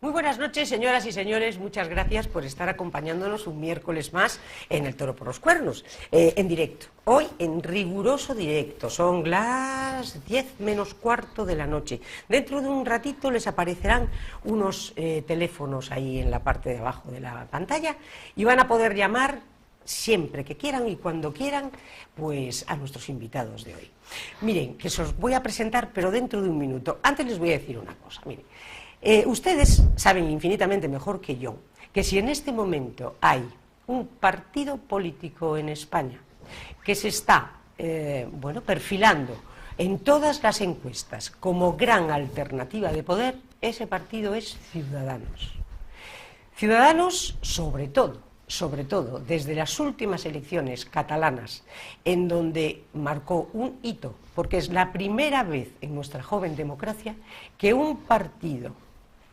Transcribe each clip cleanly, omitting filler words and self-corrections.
Muy buenas noches, señoras y señores. Muchas gracias por estar acompañándonos un miércoles más en El Toro por los Cuernos, en directo. Hoy en riguroso directo. Son las 10 menos cuarto de la noche. Dentro de un ratito les aparecerán unos teléfonos ahí en la parte de abajo de la pantalla y van a poder llamar siempre que quieran y cuando quieran, pues a nuestros invitados de hoy. Miren, que se os voy a presentar, pero dentro de un minuto. Antes les voy a decir una cosa, miren. Ustedes saben infinitamente mejor que yo que si en este momento hay un partido político en España que se está perfilando en todas las encuestas como gran alternativa de poder, ese partido es Ciudadanos. Ciudadanos, sobre todo, desde las últimas elecciones catalanas, en donde marcó un hito, porque es la primera vez en nuestra joven democracia que un partido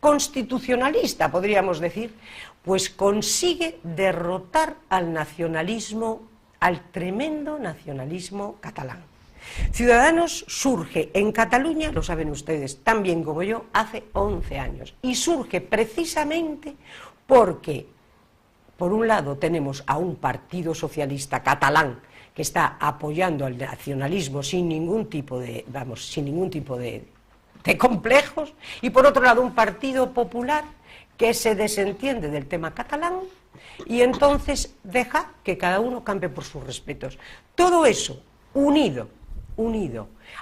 constitucionalista, podríamos decir, pues consigue derrotar al nacionalismo, al tremendo nacionalismo catalán. Ciudadanos surge en Cataluña, lo saben ustedes tan bien como yo, hace 11 años, y surge precisamente porque, por un lado, tenemos a un partido socialista catalán que está apoyando al nacionalismo sin ningún tipo de complejos, y por otro lado un partido popular que se desentiende del tema catalán y entonces deja que cada uno campe por sus respetos. Todo eso unido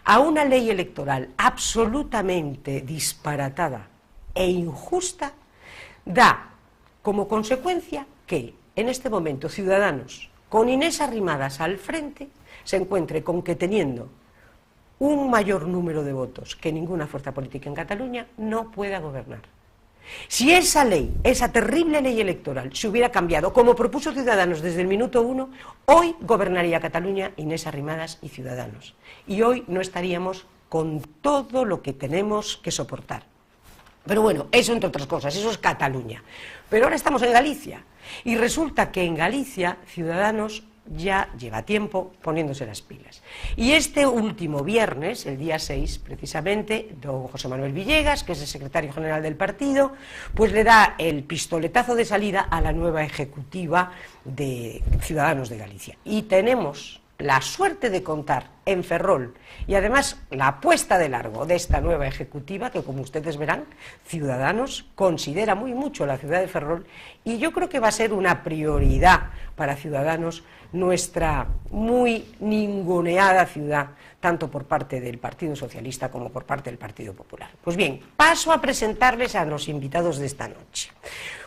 a una ley electoral absolutamente disparatada e injusta, da como consecuencia que en este momento Ciudadanos, con Inés Arrimadas al frente, se encuentre con que teniendo un mayor número de votos que ninguna fuerza política en Cataluña no pueda gobernar. Si esa ley, esa terrible ley electoral, se hubiera cambiado, como propuso Ciudadanos desde el minuto 1, hoy gobernaría Cataluña Inés Arrimadas y Ciudadanos. Y hoy no estaríamos con todo lo que tenemos que soportar. Pero bueno, eso entre otras cosas, eso es Cataluña. Pero ahora estamos en Galicia, y resulta que en Galicia Ciudadanos ya lleva tiempo poniéndose las pilas. Y este último viernes, el día 6, precisamente, don José Manuel Villegas, que es el secretario general del partido, pues le da el pistoletazo de salida a la nueva ejecutiva de Ciudadanos de Galicia. Y tenemos la suerte de contar en Ferrol y además la puesta de largo de esta nueva ejecutiva que, como ustedes verán, Ciudadanos considera muy mucho la ciudad de Ferrol, y yo creo que va a ser una prioridad para Ciudadanos nuestra muy ninguneada ciudad, tanto por parte del Partido Socialista como por parte del Partido Popular. Pues bien, paso a presentarles a los invitados de esta noche.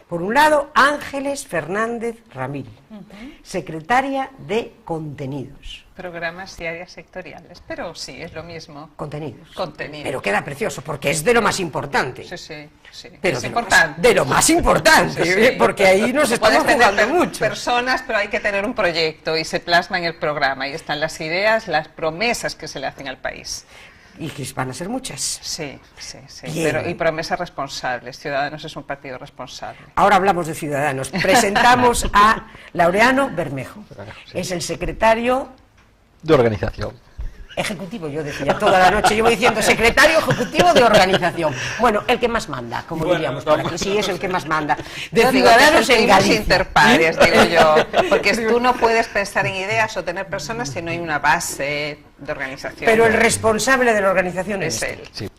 Por un lado, Ángeles Fernández Ramírez, secretaria de Contenidos. Programas y áreas sectoriales, pero sí, es lo mismo. Contenidos. Contenidos. Pero queda precioso, porque es de lo más importante. Sí. Pero es importante. De lo más importante, sí. Porque ahí nos estamos jugando mucho. Personas, pero hay que tener un proyecto y se plasma en el programa. Ahí están las ideas, las promesas que se le hacen al país. Y que van a ser muchas. Sí. Pero, y promesas responsables. Ciudadanos es un partido responsable. Ahora hablamos de Ciudadanos. Presentamos a Laureano Bermejo. Es el secretario de organización. Ejecutivo, yo decía toda la noche, llevo diciendo secretario ejecutivo de organización. Bueno, el que más manda, como diríamos por aquí. Sí, es el que más manda. De Ciudadanos en Galicia. Interpares, digo yo. Porque tú no puedes pensar en ideas o tener personas si no hay una base de organización. Pero el responsable de la organización es él. Sí.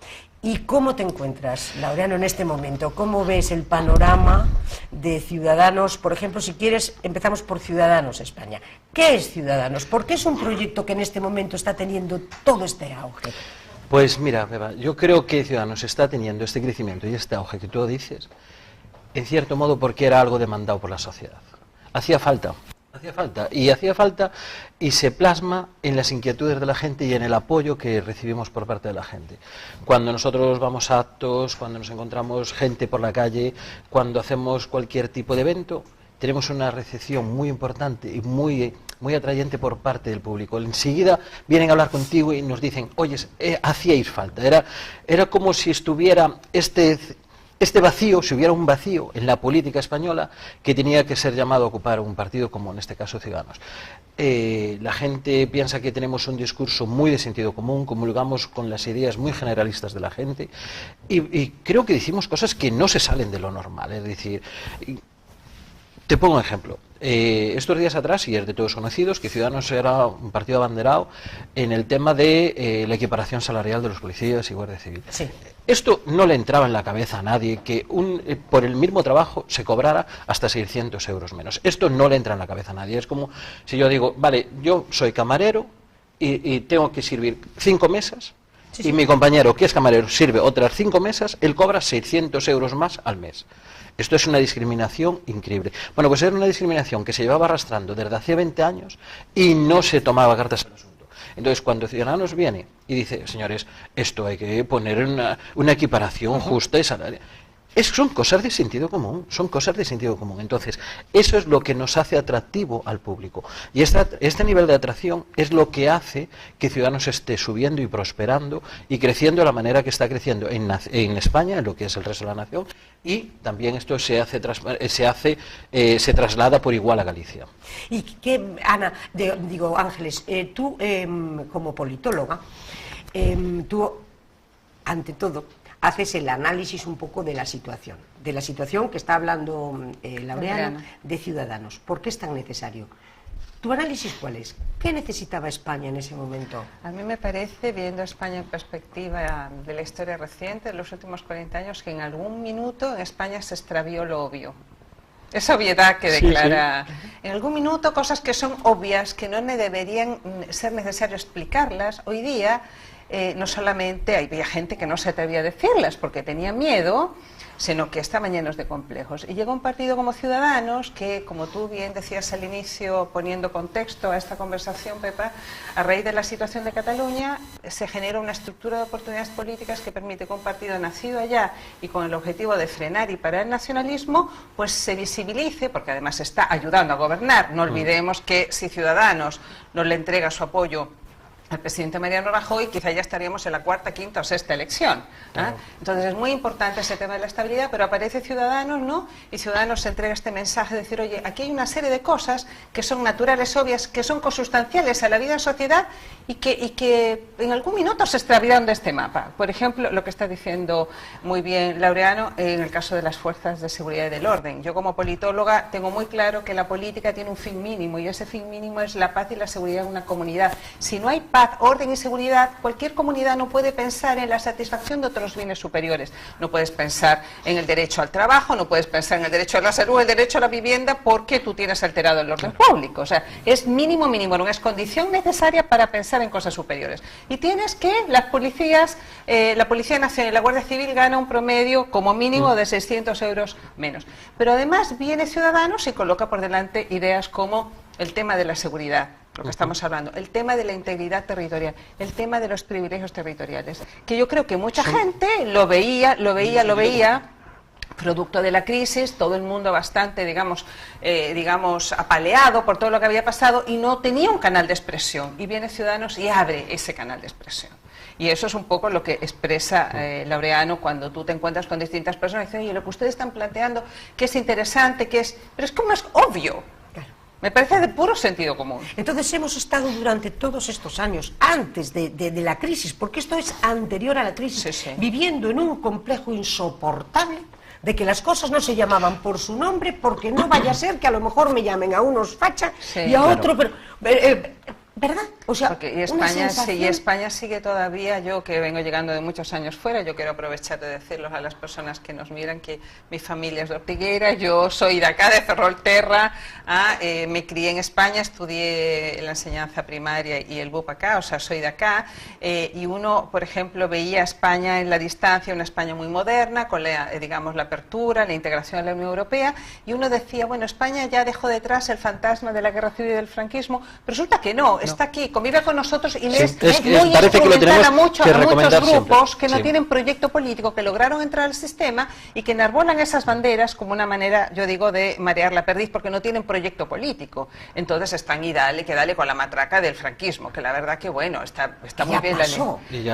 ¿Y cómo te encuentras, Laureano, en este momento? ¿Cómo ves el panorama de Ciudadanos? Por ejemplo, si quieres, empezamos por Ciudadanos España. ¿Qué es Ciudadanos? ¿Por qué es un proyecto que en este momento está teniendo todo este auge? Pues mira, Beba, yo creo que Ciudadanos está teniendo este crecimiento y este auge que tú dices, en cierto modo porque era algo demandado por la sociedad. Hacía falta y se plasma en las inquietudes de la gente y en el apoyo que recibimos por parte de la gente. Cuando nosotros vamos a actos, cuando nos encontramos gente por la calle, cuando hacemos cualquier tipo de evento, tenemos una recepción muy importante y muy atrayente por parte del público. Enseguida vienen a hablar contigo y nos dicen, oye, hacíais falta. Era como si estuviera este vacío, si hubiera un vacío en la política española, que tenía que ser llamado a ocupar un partido como en este caso Ciudadanos. La gente piensa que tenemos un discurso muy de sentido común, comulgamos con las ideas muy generalistas de la gente y creo que decimos cosas que no se salen de lo normal. Es decir, te pongo un ejemplo. Estos días atrás, y es de todos conocidos, que Ciudadanos era un partido abanderado en el tema de la equiparación salarial de los policías y guardia civil. Sí. Esto no le entraba en la cabeza a nadie, que por el mismo trabajo se cobrara hasta 600 euros menos. Esto no le entra en la cabeza a nadie. Es como si yo digo, vale, yo soy camarero y tengo que servir 5 mesas, Sí, sí. y mi compañero, que es camarero, sirve otras 5 mesas, él cobra 600 euros más al mes. Esto es una discriminación increíble. Bueno, pues era una discriminación que se llevaba arrastrando desde hace 20 años y no se tomaba cartas al asunto. Entonces, cuando Ciudadanos viene y dice, señores, esto hay que poner una equiparación justa y salarial, son cosas de sentido común, son cosas de sentido común. Entonces, eso es lo que nos hace atractivo al público. Y este nivel de atracción es lo que hace que Ciudadanos esté subiendo y prosperando y creciendo de la manera que está creciendo en España, en lo que es el resto de la nación, y también esto se traslada por igual a Galicia. Y que, Ana, digo, Ángeles, tú como politóloga, tú, ante todo, haces el análisis un poco de la situación que está hablando Laureano, de Ciudadanos. ¿Por qué es tan necesario? ¿Tu análisis cuál es? ¿Qué necesitaba España en ese momento? A mí me parece, viendo España en perspectiva de la historia reciente, de los últimos 40 años, que en algún minuto en España se extravió lo obvio. Esa obviedad que declara, sí. En algún minuto, cosas que son obvias, que no deberían ser necesario explicarlas. Hoy día, no solamente había gente que no se atrevía a decirlas porque tenía miedo, sino que estaban llenos de complejos. Y llega un partido como Ciudadanos que, como tú bien decías al inicio, poniendo contexto a esta conversación, Pepa, a raíz de la situación de Cataluña, se genera una estructura de oportunidades políticas que permite que un partido nacido allá y con el objetivo de frenar y parar el nacionalismo, pues se visibilice, porque además está ayudando a gobernar. No olvidemos que si Ciudadanos no le entrega su apoyo al presidente Mariano Rajoy, quizá ya estaríamos en la cuarta, quinta o sexta elección. Claro. Entonces es muy importante ese tema de la estabilidad, pero aparece Ciudadanos, ¿no? Y Ciudadanos se entrega este mensaje de decir, oye, aquí hay una serie de cosas que son naturales, obvias, que son consustanciales a la vida en sociedad y que en algún minuto se extraviaron de este mapa. Por ejemplo, lo que está diciendo muy bien Laureano en el caso de las fuerzas de seguridad y del orden. Yo como politóloga tengo muy claro que la política tiene un fin mínimo y ese fin mínimo es la paz y la seguridad en una comunidad. Si no hay paz, orden y seguridad, cualquier comunidad no puede pensar en la satisfacción de otros bienes superiores. No puedes pensar en el derecho al trabajo, no puedes pensar en el derecho a la salud, el derecho a la vivienda, porque tú tienes alterado el orden público. O sea, es mínimo, no es condición necesaria para pensar en cosas superiores. Y tienes que las policías, la Policía Nacional y la Guardia Civil gana un promedio como mínimo de 600 euros menos. Pero además viene Ciudadanos y coloca por delante ideas como el tema de la seguridad, lo que estamos hablando, el tema de la integridad territorial, el tema de los privilegios territoriales, que yo creo que mucha gente lo veía, producto de la crisis, todo el mundo bastante, digamos, apaleado por todo lo que había pasado y no tenía un canal de expresión. Y viene Ciudadanos y abre ese canal de expresión. Y eso es un poco lo que expresa Laureano cuando tú te encuentras con distintas personas y dicen, oye, lo que ustedes están planteando, que es interesante, que es... Pero es como es obvio. Me parece de puro sentido común. Entonces hemos estado durante todos estos años, antes de la crisis, porque esto es anterior a la crisis, viviendo en un complejo insoportable de que las cosas no se llamaban por su nombre, porque no vaya a ser que a lo mejor me llamen a unos facha y a otro, pero... ¿verdad? O sea, porque España sigue todavía, yo que vengo llegando de muchos años fuera, yo quiero aprovechar de decirles a las personas que nos miran que mi familia es de Ortigueira, yo soy de acá, de Ferrolterra, me crié en España, estudié la enseñanza primaria y el BUP acá, o sea, soy de acá, y uno, por ejemplo, veía a España en la distancia, una España muy moderna, con la apertura, la integración a la Unión Europea, y uno decía, bueno, España ya dejó detrás el fantasma de la guerra civil y del franquismo, pero resulta que no, está aquí, convive con nosotros y Sí, es que muy parece que lo instrumental tenemos a muchos que recomendar grupos siempre. que no Sí. tienen proyecto político, que lograron entrar al sistema y que enarbolan esas banderas como una manera, yo digo, de marear la perdiz, porque no tienen proyecto político. Entonces están y dale con la matraca del franquismo, que la verdad que bueno, está muy bien la ley.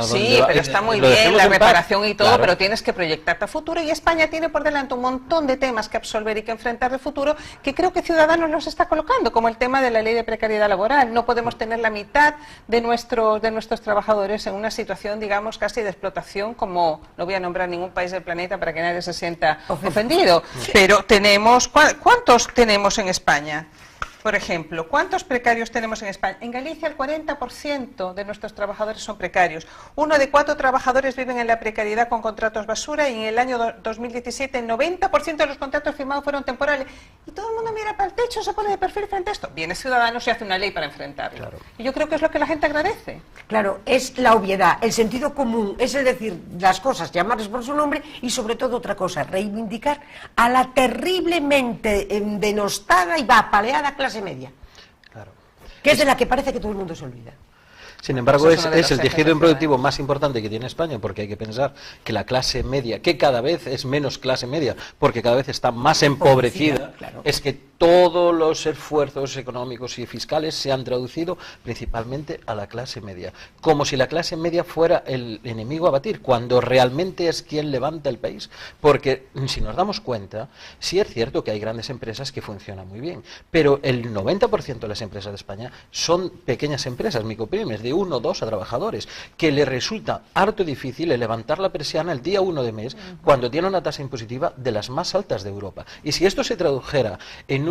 Sí, pero está muy bien la reparación y todo, pero tienes que proyectarte a futuro, y España tiene por delante un montón de temas que absolver y que enfrentar de futuro, que creo que Ciudadanos los está colocando, como el tema de la ley de precariedad laboral. No podemos tener la mitad de nuestros trabajadores en una situación, digamos, casi de explotación, como no voy a nombrar ningún país del planeta para que nadie se sienta ofendido, pero tenemos, ¿cuántos tenemos en España? Por ejemplo, ¿cuántos precarios tenemos en España? En Galicia el 40% de nuestros trabajadores son precarios. 1 de 4 trabajadores viven en la precariedad con contratos basura, y en el año 2017 el 90% de los contratos firmados fueron temporales. Y todo el mundo mira para el techo, se pone de perfil frente a esto. Viene Ciudadanos y hace una ley para enfrentarlo. Claro. Y yo creo que es lo que la gente agradece. Claro, es la obviedad, el sentido común, es decir, las cosas, llamarles por su nombre, y sobre todo otra cosa, reivindicar a la terriblemente denostada y vapaleada clase media, Claro. que es de la que parece que todo el mundo se olvida. Sin embargo, Eso es el tejido improductivo más importante que tiene España, porque hay que pensar que la clase media, que cada vez es menos clase media, porque cada vez está más empobrecida, claro. Es que todos los esfuerzos económicos y fiscales se han traducido principalmente a la clase media, como si la clase media fuera el enemigo a batir, cuando realmente es quien levanta el país. Porque si nos damos cuenta, sí es cierto que hay grandes empresas que funcionan muy bien, pero el 90% de las empresas de España son pequeñas empresas, micropymes, de 1 o 2 trabajadores, que le resulta harto difícil levantar la persiana el día 1 de mes, cuando tiene una tasa impositiva de las más altas de Europa. Y si esto se tradujera en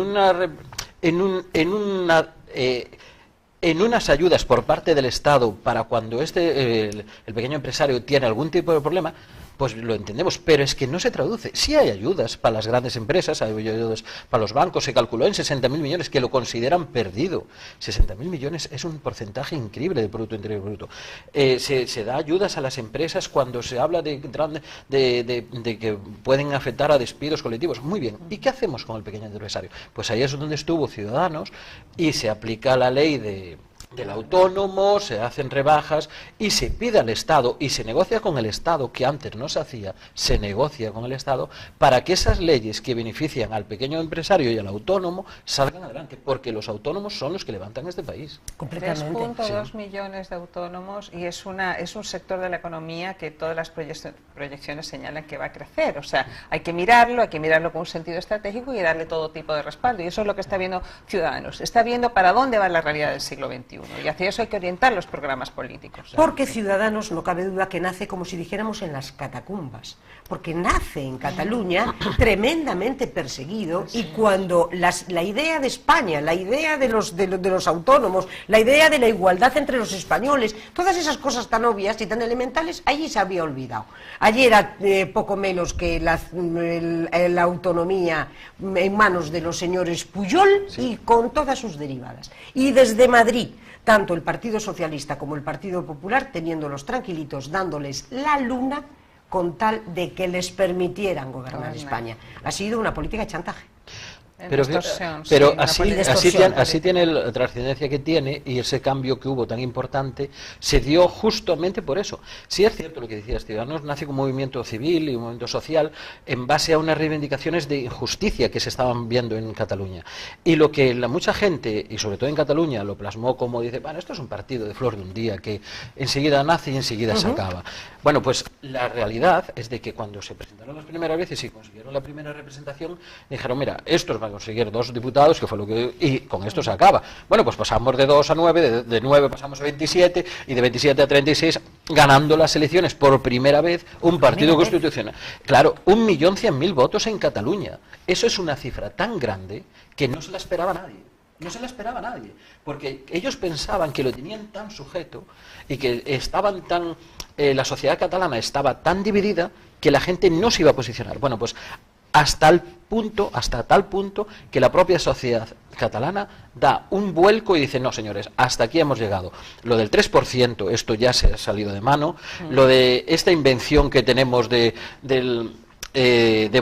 unas ayudas por parte del Estado para cuando el pequeño empresario tiene algún tipo de problema, pues lo entendemos, pero es que no se traduce. Sí hay ayudas para las grandes empresas, hay ayudas para los bancos, se calculó en 60.000 millones, que lo consideran perdido. 60.000 millones es un porcentaje increíble del Producto Interior Bruto. Se da ayudas a las empresas cuando se habla de que pueden afectar a despidos colectivos. Muy bien, ¿y qué hacemos con el pequeño empresario? Pues ahí es donde estuvo Ciudadanos, y se aplica la ley del autónomo, se hacen rebajas y se pide al Estado y se negocia con el Estado, que antes no se hacía, se negocia con el Estado para que esas leyes que benefician al pequeño empresario y al autónomo salgan adelante, porque los autónomos son los que levantan este país. 3.2 millones de autónomos, y es un sector de la economía que todas las proyecciones señalan que va a crecer. O sea, hay que mirarlo con un sentido estratégico y darle todo tipo de respaldo, y eso es lo que está viendo Ciudadanos. Está viendo para dónde va la realidad del siglo XXI. Y hacia eso hay que orientar los programas políticos. Porque Ciudadanos, no cabe duda que nace como si dijéramos en las catacumbas, porque nace en Cataluña tremendamente perseguido, y cuando la idea de España, la idea de los autónomos, la idea de la igualdad entre los españoles, todas esas cosas tan obvias y tan elementales, allí se había olvidado. Allí era poco menos que la autonomía en manos de los señores Pujol, y con todas sus derivadas. Y desde Madrid, tanto el Partido Socialista como el Partido Popular teniéndolos tranquilitos, dándoles la luna con tal de que les permitieran gobernar España. Ha sido una política de chantaje. Pero así tiene la trascendencia que tiene, y ese cambio que hubo tan importante se dio justamente por eso. Sí es cierto lo que decías, Ciudadanos nace como un movimiento civil y un movimiento social en base a unas reivindicaciones de injusticia que se estaban viendo en Cataluña. Y lo que mucha gente, y sobre todo en Cataluña, lo plasmó como dice, bueno, esto es un partido de flor de un día que enseguida nace y enseguida se acaba. Bueno, pues la realidad es de que cuando se presentaron las primeras veces y consiguieron la primera representación, dijeron, mira, estos van a conseguir 2 diputados, que fue lo que... y con esto se acaba. Bueno, pues pasamos de 2 a 9, de 9 pasamos a 27, y de 27 a 36, ganando las elecciones por primera vez un partido constitucional. Claro, 1.100.000 votos en Cataluña. Eso es una cifra tan grande que no se la esperaba nadie. No se la esperaba nadie, porque ellos pensaban que lo tenían tan sujeto y que estaban tan... la sociedad catalana estaba tan dividida que la gente no se iba a posicionar. Bueno, pues hasta tal punto que la propia sociedad catalana da un vuelco y dice, no señores, hasta aquí hemos llegado. Lo del 3%, esto ya se ha salido de mano. Lo de esta invención que tenemos de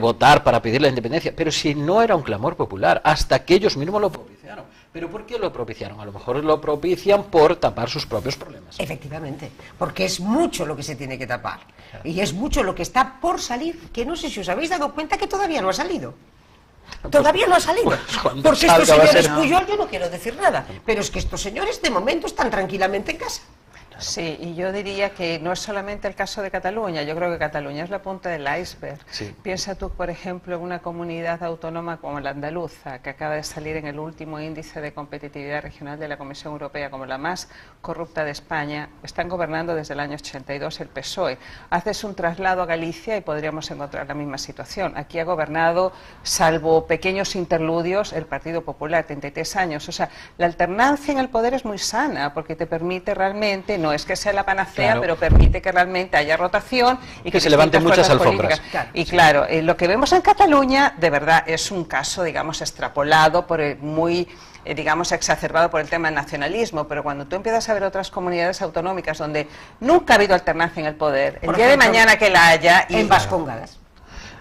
votar para pedir la independencia, pero si no era un clamor popular, hasta que ellos mismos lo propiciaron. ¿Pero por qué lo propiciaron? A lo mejor lo propician por tapar sus propios problemas. Efectivamente, porque es mucho lo que se tiene que tapar. Y es mucho lo que está por salir, que no sé si os habéis dado cuenta que todavía no ha salido. Todavía no ha salido. Porque estos señores Pujol, yo no quiero decir nada, pero es que estos señores de momento están tranquilamente en casa. Sí, y yo diría que no es solamente el caso de Cataluña, yo creo que Cataluña es la punta del iceberg. Sí. Piensa tú, por ejemplo, en una comunidad autónoma como la andaluza, que acaba de salir en el último índice de competitividad regional de la Comisión Europea como la más corrupta de España. Están gobernando desde el año 82 el PSOE. Haces un traslado a Galicia y podríamos encontrar la misma situación. Aquí ha gobernado, salvo pequeños interludios, el Partido Popular, 33 años. O sea, la alternancia en el poder es muy sana, porque te permite realmente, no es que sea la panacea, claro, pero permite que realmente haya rotación y que se levanten muchas alfombras. Y claro, lo que vemos en Cataluña, de verdad, es un caso, digamos, extrapolado, muy digamos, exacerbado por el tema del nacionalismo, pero cuando tú empiezas a ver otras comunidades autonómicas donde nunca ha habido alternancia en el poder, el día de mañana que la haya... En Vascongadas.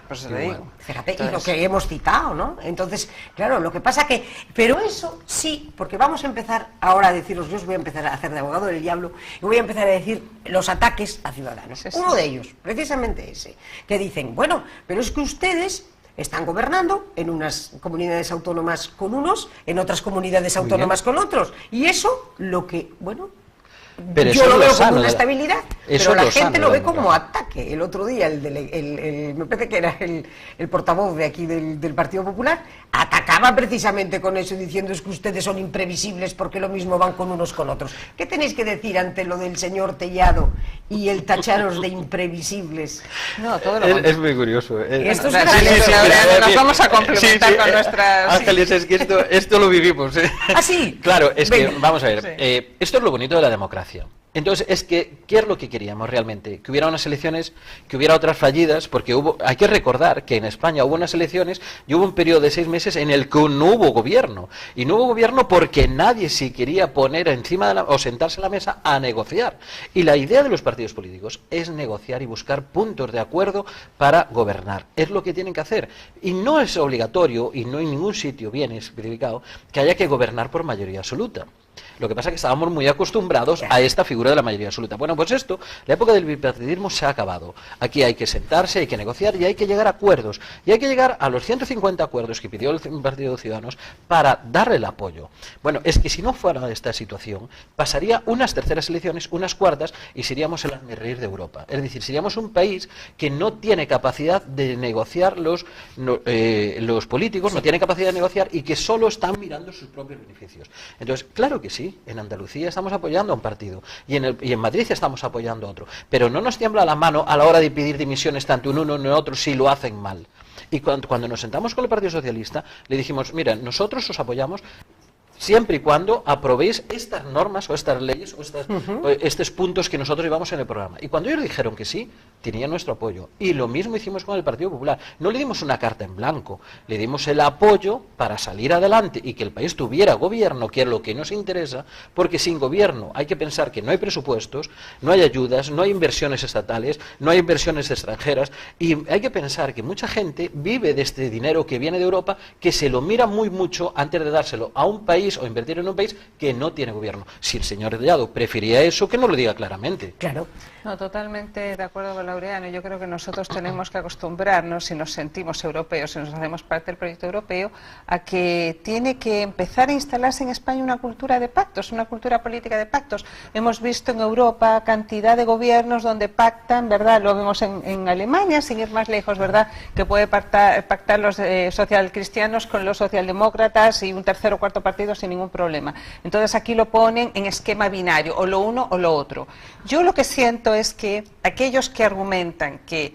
Pues te digo. Fíjate, entonces, y lo que hemos citado, ¿no? Entonces, claro, lo que pasa que... Pero eso sí, porque vamos a empezar ahora a deciros, yo os voy a empezar a hacer de abogado del diablo, y voy a empezar a decir los ataques a Ciudadanos. Sí, sí. Uno de ellos, precisamente ese, que dicen, bueno, pero es que ustedes están gobernando en unas comunidades autónomas con unos, en otras comunidades autónomas con otros, y eso, lo que, bueno... Pero yo lo veo como una estabilidad, pero la gente lo ve como ataque. El otro día, me parece que era el portavoz de aquí del Partido Popular, atacaba precisamente con eso, diciendo es que ustedes son imprevisibles porque lo mismo van con unos con otros. ¿Qué tenéis que decir ante lo del señor Tellado y el tacharos de imprevisibles? No, todo lo es muy curioso. Nos vamos a complementar con nuestras... Ángeles, es que esto lo vivimos. ¿Ah, sí? Claro, es Venga. que, vamos a ver, esto es lo bonito de la democracia. Entonces, es que, ¿qué es lo que queríamos realmente? Que hubiera unas elecciones, que hubiera otras fallidas, porque hay que recordar que en España hubo unas elecciones y hubo un periodo de 6 meses en el que no hubo gobierno. Y no hubo gobierno porque nadie se quería poner encima o sentarse a la mesa a negociar. Y la idea de los partidos políticos es negociar y buscar puntos de acuerdo para gobernar. Es lo que tienen que hacer. Y no es obligatorio, y no en ningún sitio viene especificado, que haya que gobernar por mayoría absoluta. Lo que pasa es que estábamos muy acostumbrados a esta figura de la mayoría absoluta. Bueno, pues esto, la época del bipartidismo se ha acabado. Aquí hay que sentarse, hay que negociar y hay que llegar a acuerdos. Y hay que llegar a los 150 acuerdos que pidió el Partido de Ciudadanos para darle el apoyo. Bueno, es que si no fuera esta situación, pasaría unas terceras elecciones, unas cuartas, y seríamos el hazmerreír de Europa. Es decir, seríamos un país que no tiene capacidad de negociar los políticos, no tiene capacidad de negociar y que solo están mirando sus propios beneficios. Entonces, claro que sí, en Andalucía estamos apoyando a un partido y en Madrid estamos apoyando a otro, pero no nos tiembla la mano a la hora de pedir dimisiones tanto en uno como en otro si lo hacen mal. Y cuando nos sentamos con el Partido Socialista le dijimos, mira, nosotros os apoyamos siempre y cuando aprobéis estas normas o estas leyes o estos puntos que nosotros llevamos en el programa. Y cuando ellos dijeron que sí, tenían nuestro apoyo. Y lo mismo hicimos con el Partido Popular. No le dimos una carta en blanco, le dimos el apoyo para salir adelante y que el país tuviera gobierno, que es lo que nos interesa, porque sin gobierno hay que pensar que no hay presupuestos, no hay ayudas, no hay inversiones estatales, no hay inversiones extranjeras, y hay que pensar que mucha gente vive de este dinero que viene de Europa, que se lo mira muy mucho antes de dárselo a un país o invertir en un país que no tiene gobierno. Si el señor Tellado prefería eso, que no lo diga claramente. Claro. No, totalmente de acuerdo con Laureano. Yo creo que nosotros tenemos que acostumbrarnos, si nos sentimos europeos, si nos hacemos parte del proyecto europeo, a que tiene que empezar a instalarse en España una cultura de pactos, una cultura política de pactos. Hemos visto en Europa cantidad de gobiernos donde pactan, ¿verdad? Lo vemos en Alemania, sin ir más lejos, ¿verdad? Que puede pactar los socialcristianos con los socialdemócratas y un tercer o cuarto partido sin ningún problema. Entonces aquí lo ponen en esquema binario, o lo uno o lo otro. Yo lo que siento es que aquellos que argumentan que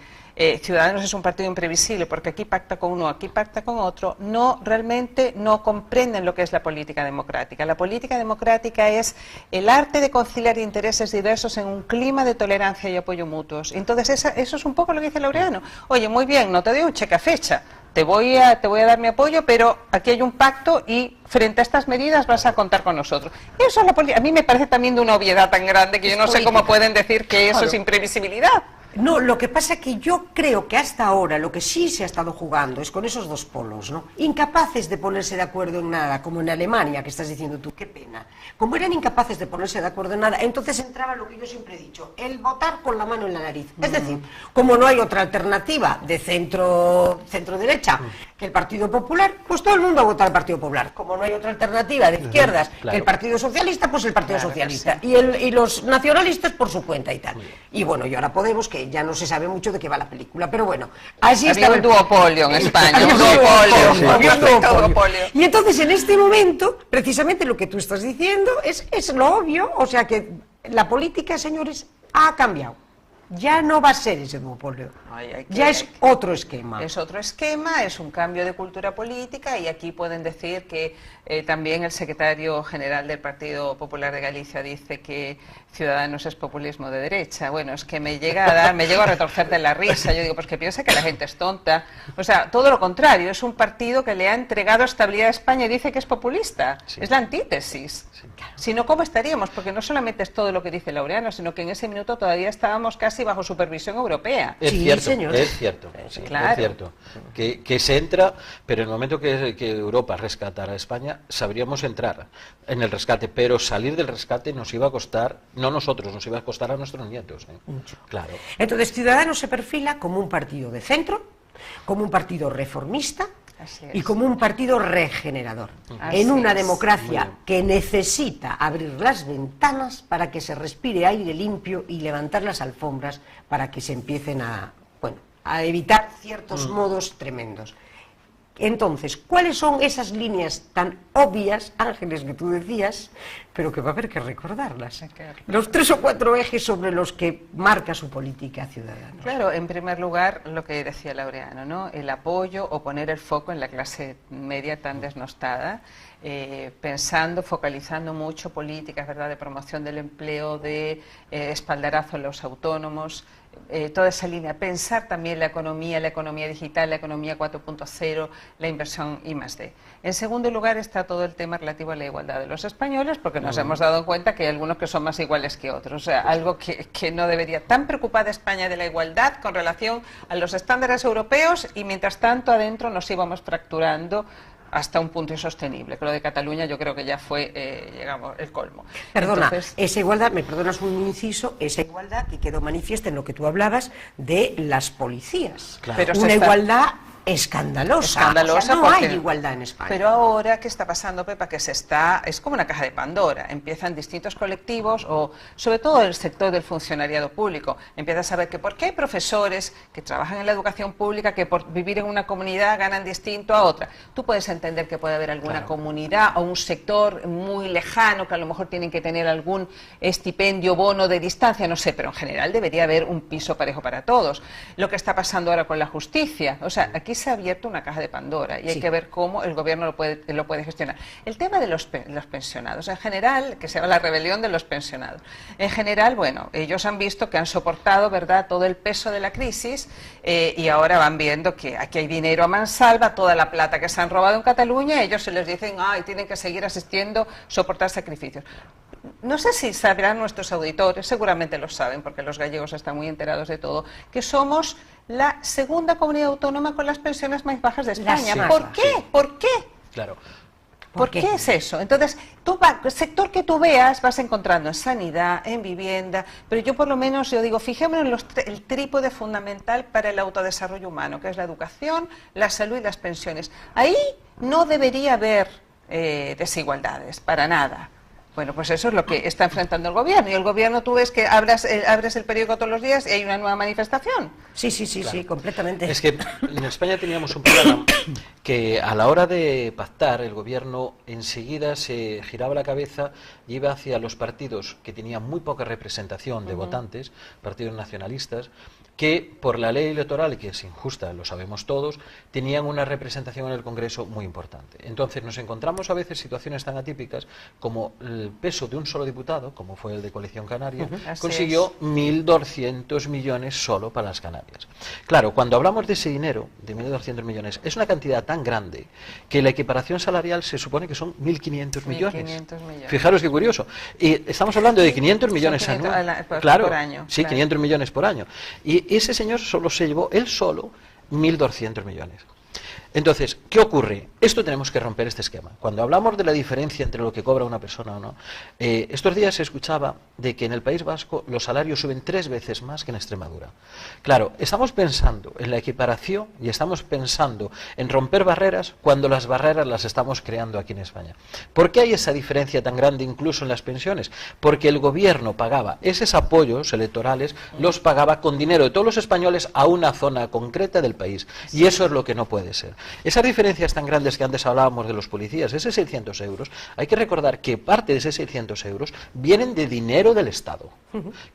Ciudadanos es un partido imprevisible porque aquí pacta con uno, aquí pacta con otro, realmente no comprenden lo que es la política democrática. La política democrática es el arte de conciliar intereses diversos en un clima de tolerancia y apoyo mutuos. Entonces eso es un poco lo que dice Laureano. Oye, muy bien, no te doy un cheque a fecha, te voy a dar mi apoyo, pero aquí hay un pacto y frente a estas medidas vas a contar con nosotros. Eso es la política. A mí me parece también de una obviedad tan grande que yo no sé cómo pueden decir que eso es imprevisibilidad. No, lo que pasa es que yo creo que hasta ahora lo que sí se ha estado jugando es con esos dos polos, ¿no? Incapaces de ponerse de acuerdo en nada, como en Alemania, que estás diciendo tú, qué pena. Como eran incapaces de ponerse de acuerdo en nada, entonces entraba lo que yo siempre he dicho, el votar con la mano en la nariz. Es decir, como no hay otra alternativa de centro-derecha que el Partido Popular, pues todo el mundo vota al Partido Popular. Como no hay otra alternativa de izquierdas que el Partido Socialista, pues el Partido Socialista. Sí. Y los nacionalistas por su cuenta y tal. Y bueno, y ahora Podemos, que ya no se sabe mucho de qué va la película, pero bueno, así había un duopolio en España, un duopolio. Y entonces en este momento, precisamente lo que tú estás diciendo es lo obvio, o sea que la política, señores, ha cambiado. Ya no va a ser ese duopolio, ya es otro esquema. Es otro esquema, es un cambio de cultura política, y aquí pueden decir que también el secretario general del Partido Popular de Galicia dice que Ciudadanos es populismo de derecha. Bueno, es que me llego a retorcer de la risa. Yo digo, pues que piensa que la gente es tonta. O sea, todo lo contrario, es un partido que le ha entregado estabilidad a España y dice que es populista. Sí. Es la antítesis. Sí. Si no, ¿cómo estaríamos? Porque no solamente es todo lo que dice Laureano, sino que en ese minuto todavía estábamos casi bajo supervisión europea. Es sí, cierto, señor. Es cierto, sí, claro. Es cierto. Que se entra, pero en el momento que Europa rescatara a España, sabríamos entrar en el rescate, pero salir del rescate nos iba a costar, no nosotros, nos iba a costar a nuestros nietos. Mucho. Claro. Entonces, Ciudadanos se perfila como un partido de centro, como un partido reformista y como un partido regenerador. En una democracia que necesita abrir las ventanas para que se respire aire limpio y levantar las alfombras para que se empiecen a evitar ciertos modos tremendos. Entonces, ¿cuáles son esas líneas tan obvias, Ángeles, que tú decías, pero que va a haber que recordarlas? Los 3 o 4 ejes sobre los que marca su política Ciudadanos. Claro, en primer lugar, lo que decía Laureano, ¿no? El apoyo o poner el foco en la clase media tan desnostada, focalizando mucho políticas, ¿verdad?, de promoción del empleo, de espaldarazo a los autónomos, toda esa línea, pensar también la economía digital, la economía 4.0, la inversión I+D. En segundo lugar está todo el tema relativo a la igualdad de los españoles, porque nos hemos dado cuenta que hay algunos que son más iguales que otros, o sea, algo que no debería. Tan preocupada España de la igualdad con relación a los estándares europeos, y mientras tanto adentro nos íbamos fracturando hasta un punto insostenible. Con lo de Cataluña yo creo que ya fue, llegamos, el colmo. Perdona, entonces, esa igualdad, me perdonas un inciso, esa igualdad que quedó manifiesta en lo que tú hablabas de las policías. Claro. Pero una igualdad escandalosa. O sea, no hay igualdad en España. Pero ahora, ¿qué está pasando, Pepa? Que es como una caja de Pandora. Empiezan distintos colectivos, o sobre todo el sector del funcionariado público, empieza a saber que por qué hay profesores que trabajan en la educación pública que por vivir en una comunidad ganan distinto a otra. Tú puedes entender que puede haber alguna comunidad o un sector muy lejano que a lo mejor tienen que tener algún estipendio, bono de distancia, no sé, pero en general debería haber un piso parejo para todos. Lo que está pasando ahora con la justicia, o sea, aquí se ha abierto una caja de Pandora y hay que ver cómo el gobierno lo puede gestionar. El tema de los pensionados, en general, que se llama la rebelión de los pensionados. En general, bueno, ellos han visto que han soportado, ¿verdad?, todo el peso de la crisis, y ahora van viendo que aquí hay dinero a mansalva, toda la plata que se han robado en Cataluña, ellos se les dicen, ay, tienen que seguir asistiendo, soportar sacrificios. No sé si sabrán nuestros auditores, seguramente lo saben, porque los gallegos están muy enterados de todo, que somos la segunda comunidad autónoma con las pensiones más bajas de España. ¿Por qué? Sí. ¿Por qué? Claro. ¿Por qué es eso? Entonces, el sector que tú veas vas encontrando en sanidad, en vivienda, pero yo por lo menos, yo digo, fijémonos en el trípode fundamental para el autodesarrollo humano, que es la educación, la salud y las pensiones. Ahí no debería haber desigualdades, para nada. Bueno, pues eso es lo que está enfrentando el gobierno. Y el gobierno, tú ves que abres el periódico todos los días y hay una nueva manifestación. Sí, claro. Completamente. Es que en España teníamos un problema que a la hora de pactar, el gobierno enseguida se giraba la cabeza y iba hacia los partidos que tenían muy poca representación de votantes, partidos nacionalistas, que por la ley electoral, que es injusta, lo sabemos todos, tenían una representación en el Congreso muy importante. Entonces nos encontramos a veces situaciones tan atípicas como el peso de un solo diputado, como fue el de Coalición Canaria, consiguió 1.200 millones solo para las Canarias. Claro, cuando hablamos de ese dinero, de 1.200 millones, es una cantidad tan grande que la equiparación salarial se supone que son 1.500 millones. Fijaros qué curioso. Y estamos hablando de 500 millones anuales. Claro, por año. Sí, claro. 500 millones por año. Y ese señor solo se llevó, él solo, 1.200 millones. Entonces, ¿qué ocurre? Esto tenemos que romper este esquema. Cuando hablamos de la diferencia entre lo que cobra una persona o no, estos días se escuchaba de que en el País Vasco los salarios suben 3 veces más que en Extremadura. Claro, estamos pensando en la equiparación y estamos pensando en romper barreras cuando las barreras las estamos creando aquí en España. ¿Por qué hay esa diferencia tan grande incluso en las pensiones? Porque el gobierno pagaba esos apoyos electorales, los pagaba con dinero de todos los españoles a una zona concreta del país. Y eso es lo que no puede ser. Esas diferencias tan grandes que antes hablábamos de los policías, esos 600 euros, hay que recordar que parte de esos 600 euros vienen de dinero del Estado,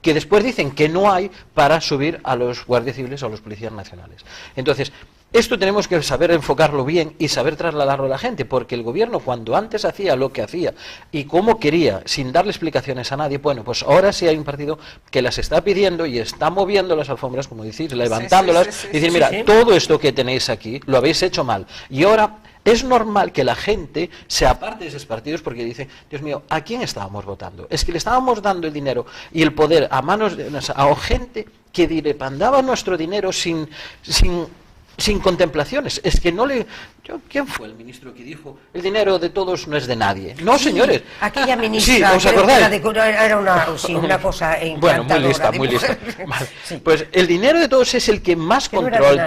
que después dicen que no hay para subir a los guardias civiles o a los policías nacionales. Entonces, esto tenemos que saber enfocarlo bien y saber trasladarlo a la gente, porque el gobierno cuando antes hacía lo que hacía y cómo quería, sin darle explicaciones a nadie, bueno, pues ahora sí hay un partido que las está pidiendo y está moviendo las alfombras, como decís, levantándolas, y decir, mira, todo esto que tenéis aquí lo habéis hecho mal, y ahora es normal que la gente se aparte de esos partidos porque dice, Dios mío, ¿a quién estábamos votando? Es que le estábamos dando el dinero y el poder a manos de a gente que dilepandaba nuestro dinero sin contemplaciones. Es que no le... ¿Quién fue el ministro que dijo el dinero de todos no es de nadie? No, sí, señores. Aquella ministra, sí, ¿os acordáis? Era una cosa encantadora. Bueno, muy lista. Vale. Sí. Pues el dinero de todos es el que más control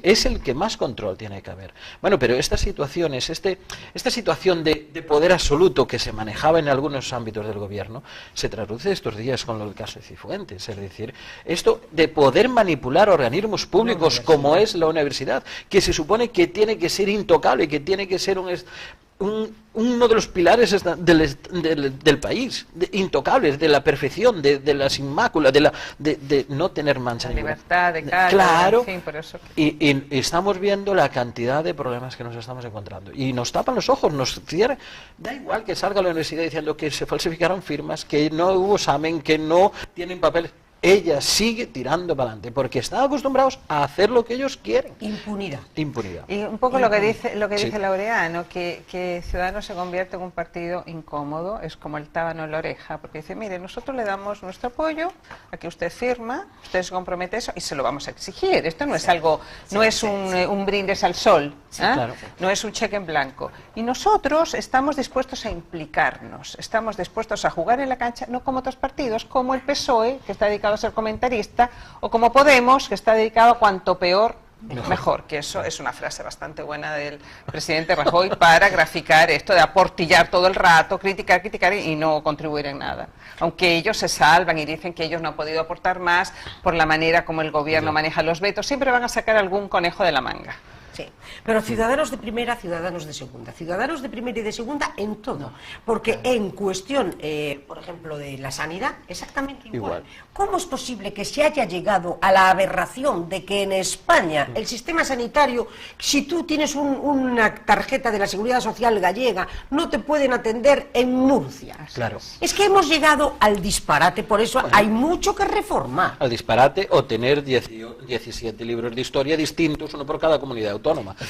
es el que más control tiene que haber. Bueno, pero estas situaciones, esta situación de poder absoluto que se manejaba en algunos ámbitos del gobierno, se traduce estos días con el caso de Cifuentes. Es decir, esto de poder manipular organismos públicos como es la universidad, que se supone que tiene que ser intocable, que tiene que ser uno de los pilares del país, intocables, de la perfección, de las inmáculas, de no tener mancha la ninguna. Libertad de calle, claro, en fin, por eso. Y estamos viendo la cantidad de problemas que nos estamos encontrando. Y nos tapan los ojos, nos cierran. Da igual que salga a la universidad diciendo que se falsificaron firmas, que no hubo examen, que no tienen papeles. Ella sigue tirando para adelante, porque están acostumbrados a hacer lo que ellos quieren. Impunidad. Impunidad. Y un poco lo que dice Laureano, que Ciudadanos se convierte en un partido incómodo, es como el tábano en la oreja, porque dice, mire, nosotros le damos nuestro apoyo, a que usted firma, usted se compromete eso, y se lo vamos a exigir. Esto no es algo, no es un brindis al sol, claro. No es un cheque en blanco. Y nosotros estamos dispuestos a implicarnos, estamos dispuestos a jugar en la cancha, no como otros partidos, como el PSOE, que está dedicado a ser comentarista, o como Podemos, que está dedicado a cuanto peor, mejor, que eso es una frase bastante buena del presidente Rajoy para graficar esto de aportillar todo el rato, criticar y no contribuir en nada. Aunque ellos se salvan y dicen que ellos no han podido aportar más por la manera como el gobierno maneja los vetos, siempre van a sacar algún conejo de la manga. Sí, pero ciudadanos de primera, ciudadanos de segunda. Ciudadanos de primera y de segunda en todo. Porque en cuestión, por ejemplo, de la sanidad, exactamente igual. ¿Cómo es posible que se haya llegado a la aberración de que en España el sistema sanitario, si tú tienes una tarjeta de la Seguridad Social gallega, no te pueden atender en Murcia? Claro. Es que hemos llegado al disparate, por eso hay mucho que reformar. Al disparate o tener 17 libros de historia distintos, uno por cada comunidad autónoma,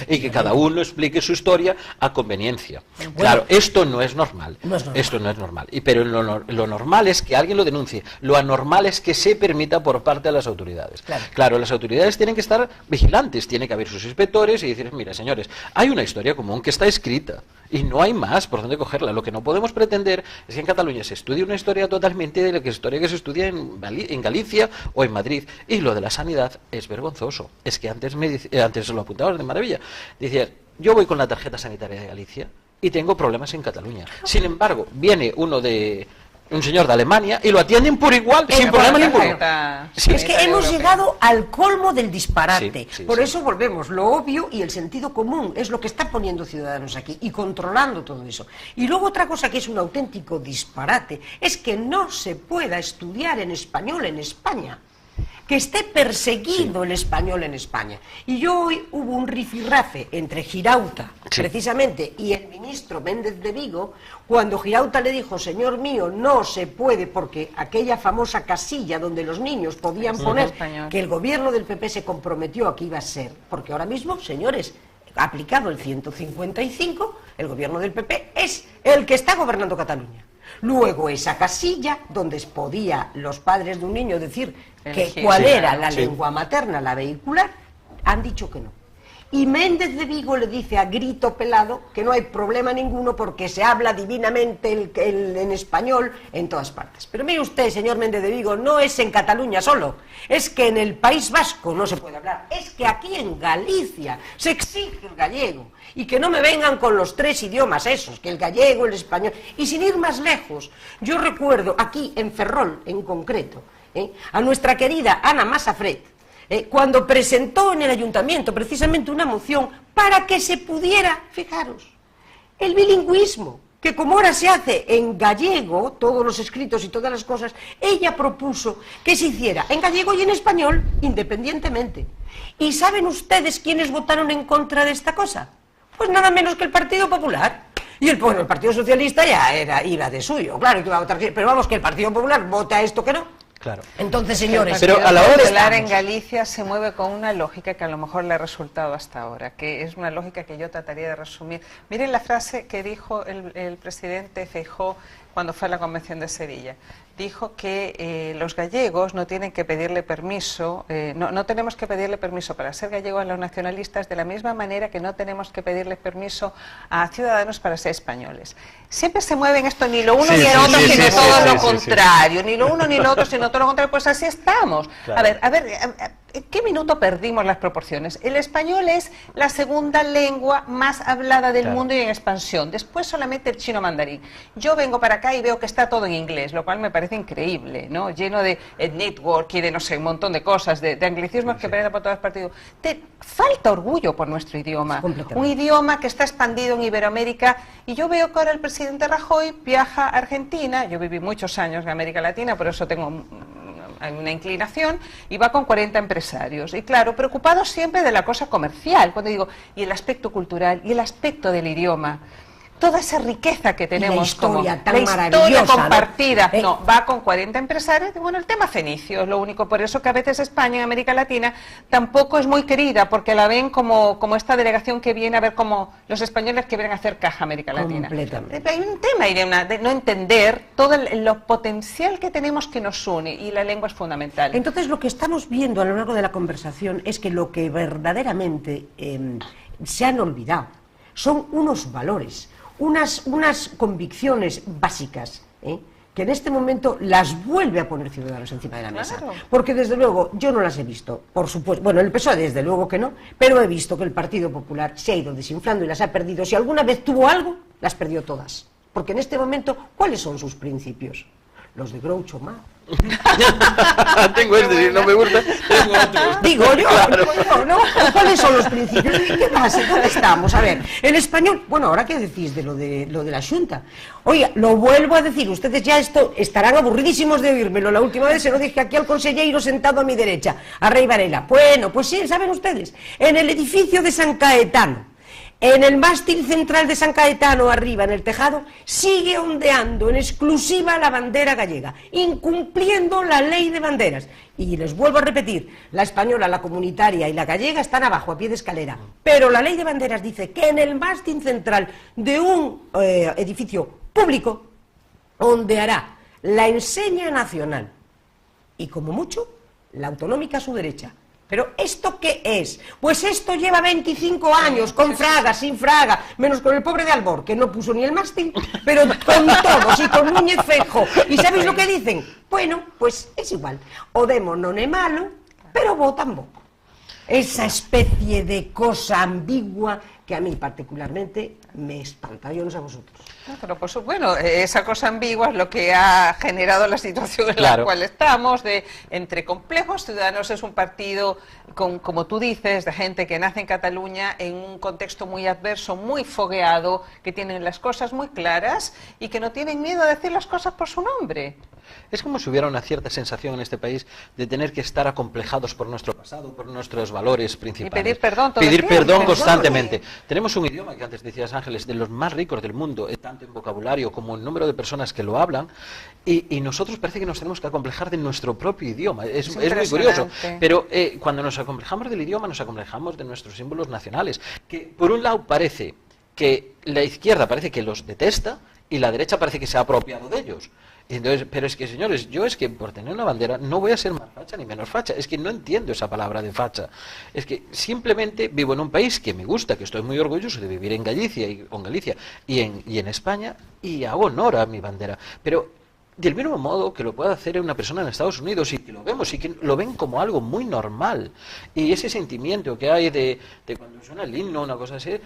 y que cada uno explique su historia a conveniencia. Bueno, claro, esto no es normal. Esto no es normal. Pero lo normal es que alguien lo denuncie. Lo anormal es que se permita por parte de las autoridades. Claro, las autoridades tienen que estar vigilantes, tiene que haber sus inspectores y decir, mira, señores, hay una historia común que está escrita y no hay más por dónde cogerla. Lo que no podemos pretender es que en Cataluña se estudie una historia totalmente de la historia que se estudia en Galicia o en Madrid. Y lo de la sanidad es vergonzoso. Es que antes lo apuntabas de maravilla. Decías, yo voy con la tarjeta sanitaria de Galicia y tengo problemas en Cataluña. Sin embargo, viene un señor de Alemania y lo atienden por igual, sin problema ninguno. Es que hemos llegado al colmo del disparate. Por eso volvemos, lo obvio y el sentido común es lo que está poniendo Ciudadanos aquí y controlando todo eso. Y luego otra cosa que es un auténtico disparate es que no se pueda estudiar en español en España. que esté perseguido el español en España. Y yo hoy hubo un rifirrafe entre Girauta, precisamente, y el ministro Méndez de Vigo, cuando Girauta le dijo, señor mío, no se puede, porque aquella famosa casilla donde los niños podían poner que el gobierno del PP se comprometió a que iba a ser, porque ahora mismo, señores, aplicado el 155, el gobierno del PP es el que está gobernando Cataluña. Luego esa casilla donde podía los padres de un niño decir cuál era la lengua materna, la vehicular, han dicho que no. Y Méndez de Vigo le dice a grito pelado que no hay problema ninguno porque se habla divinamente en español en todas partes. Pero mire usted, señor Méndez de Vigo, no es en Cataluña solo, es que en el País Vasco no se puede hablar, es que aquí en Galicia se exige el gallego, y que no me vengan con los 3 idiomas esos, que el gallego, el español, y sin ir más lejos, yo recuerdo aquí en Ferrol en concreto, a nuestra querida Ana Masafret, cuando presentó en el ayuntamiento precisamente una moción para que se pudiera, fijaros, el bilingüismo, que como ahora se hace en gallego, todos los escritos y todas las cosas, ella propuso que se hiciera en gallego y en español, independientemente. ¿Y saben ustedes quiénes votaron en contra de esta cosa? Pues nada menos que el Partido Popular. Y el Partido Socialista ya iba de suyo, claro, que iba a votar, pero vamos, que el Partido Popular vota esto que no. Claro. Entonces, señores, pero a la hora de hablar en Galicia se mueve con una lógica que a lo mejor le ha resultado hasta ahora, que es una lógica que yo trataría de resumir. Miren la frase que dijo el presidente Feijóo cuando fue a la Convención de Sevilla. Dijo que los gallegos no tienen que pedirle permiso, no tenemos que pedirle permiso para ser gallegos a los nacionalistas de la misma manera que no tenemos que pedirle permiso a ciudadanos para ser españoles. Siempre se mueven esto ni lo uno ni el otro, sino todo lo contrario, ni lo uno ni lo otro, sino todo lo contrario, pues así estamos. Claro. A ver, ¿en qué minuto perdimos las proporciones? El español es la segunda lengua más hablada del mundo y en expansión, después solamente el chino mandarín. Yo vengo para acá y veo que está todo en inglés, lo cual me parece increíble, ¿no? Lleno de network y de, no sé, un montón de cosas, de anglicismos que prenden por todas partes. Falta orgullo por nuestro idioma, un idioma que está expandido en Iberoamérica, y yo veo que ahora el presidente Rajoy viaja a Argentina, yo viví muchos años en América Latina, por eso tengo una inclinación, y va con 40 empresarios, y claro, preocupados siempre de la cosa comercial, cuando digo, y el aspecto cultural, y el aspecto del idioma, toda esa riqueza que tenemos, la historia como tan la historia compartida, ¿no? Va con 40 empresarios, bueno, el tema fenicio es lo único, por eso que a veces España, en América Latina, tampoco es muy querida, porque la ven como esta delegación que viene a ver como los españoles que vienen a hacer caja a América Latina. Hay un tema ahí de no entender todo lo potencial que tenemos que nos une, y la lengua es fundamental. Entonces, lo que estamos viendo a lo largo de la conversación es que lo que verdaderamente se han olvidado son unos valores, unas convicciones básicas, que en este momento las vuelve a poner Ciudadanos encima de la mesa. Claro. Porque desde luego yo no las he visto, por supuesto, bueno, el PSOE desde luego que no, pero he visto que el Partido Popular se ha ido desinflando y las ha perdido. Si alguna vez tuvo algo, las perdió todas. Porque en este momento, ¿cuáles son sus principios? Los de Groucho Marx. Tengo no me gusta, tengo otros. Digo yo, claro. ¿No? ¿Cuáles son los principios? ¿Qué pasa? ¿Dónde estamos? A ver, el español, bueno, ahora qué decís de lo de la Xunta. Oiga, lo vuelvo a decir, ustedes ya estarán aburridísimos de oírmelo. La última vez se lo dije aquí al consejero sentado a mi derecha, a Rey Varela. Bueno, pues sí, ¿saben ustedes? En el edificio de San Caetano, en el mástil central de San Caetano, arriba en el tejado, sigue ondeando en exclusiva la bandera gallega, incumpliendo la ley de banderas. Y les vuelvo a repetir, la española, la comunitaria y la gallega están abajo, a pie de escalera. Pero la ley de banderas dice que en el mástil central de un edificio público ondeará la enseña nacional y, como mucho, la autonómica a su derecha. ¿Pero esto qué es? Pues esto lleva 25 años, con fraga, sin fraga, menos con el pobre de Albor, que no puso ni el mástil, pero con todos, y con Núñez Feijóo. ¿Y sabéis lo que dicen? Bueno, pues es igual, o demo non é malo, pero bo tampouco. Esa especie de cosa ambigua que a mí particularmente me espanta, yo no sé a vosotros. No, pero pues, bueno, esa cosa ambigua es lo que ha generado la situación en la cual estamos, entre complejos. Ciudadanos es un partido, como tú dices, de gente que nace en Cataluña en un contexto muy adverso, muy fogueado, que tienen las cosas muy claras y que no tienen miedo a decir las cosas por su nombre. Es como si hubiera una cierta sensación en este país de tener que estar acomplejados por nuestro pasado, por nuestros valores principales. Y pedir perdón todo el Pedir tiempo. perdón constantemente. Tenemos un idioma que antes decías, Ángeles, de los más ricos del mundo, tanto en vocabulario como en número de personas que lo hablan, y nosotros parece que nos tenemos que acomplejar de nuestro propio idioma. Es muy curioso. Pero cuando nos acomplejamos del idioma, nos acomplejamos de nuestros símbolos nacionales, que por un lado parece que la izquierda parece que los detesta y la derecha parece que se ha apropiado de ellos. Entonces, pero es que, señores, yo es que por tener una bandera no voy a ser más facha ni menos facha. Es que no entiendo esa palabra de facha. Es que simplemente vivo en un país que me gusta, que estoy muy orgulloso de vivir en Galicia y en España, y hago honor a mi bandera. Pero del mismo modo que lo puede hacer una persona en Estados Unidos, y que lo vemos y que lo ven como algo muy normal. Y ese sentimiento que hay de cuando suena el himno, una cosa así.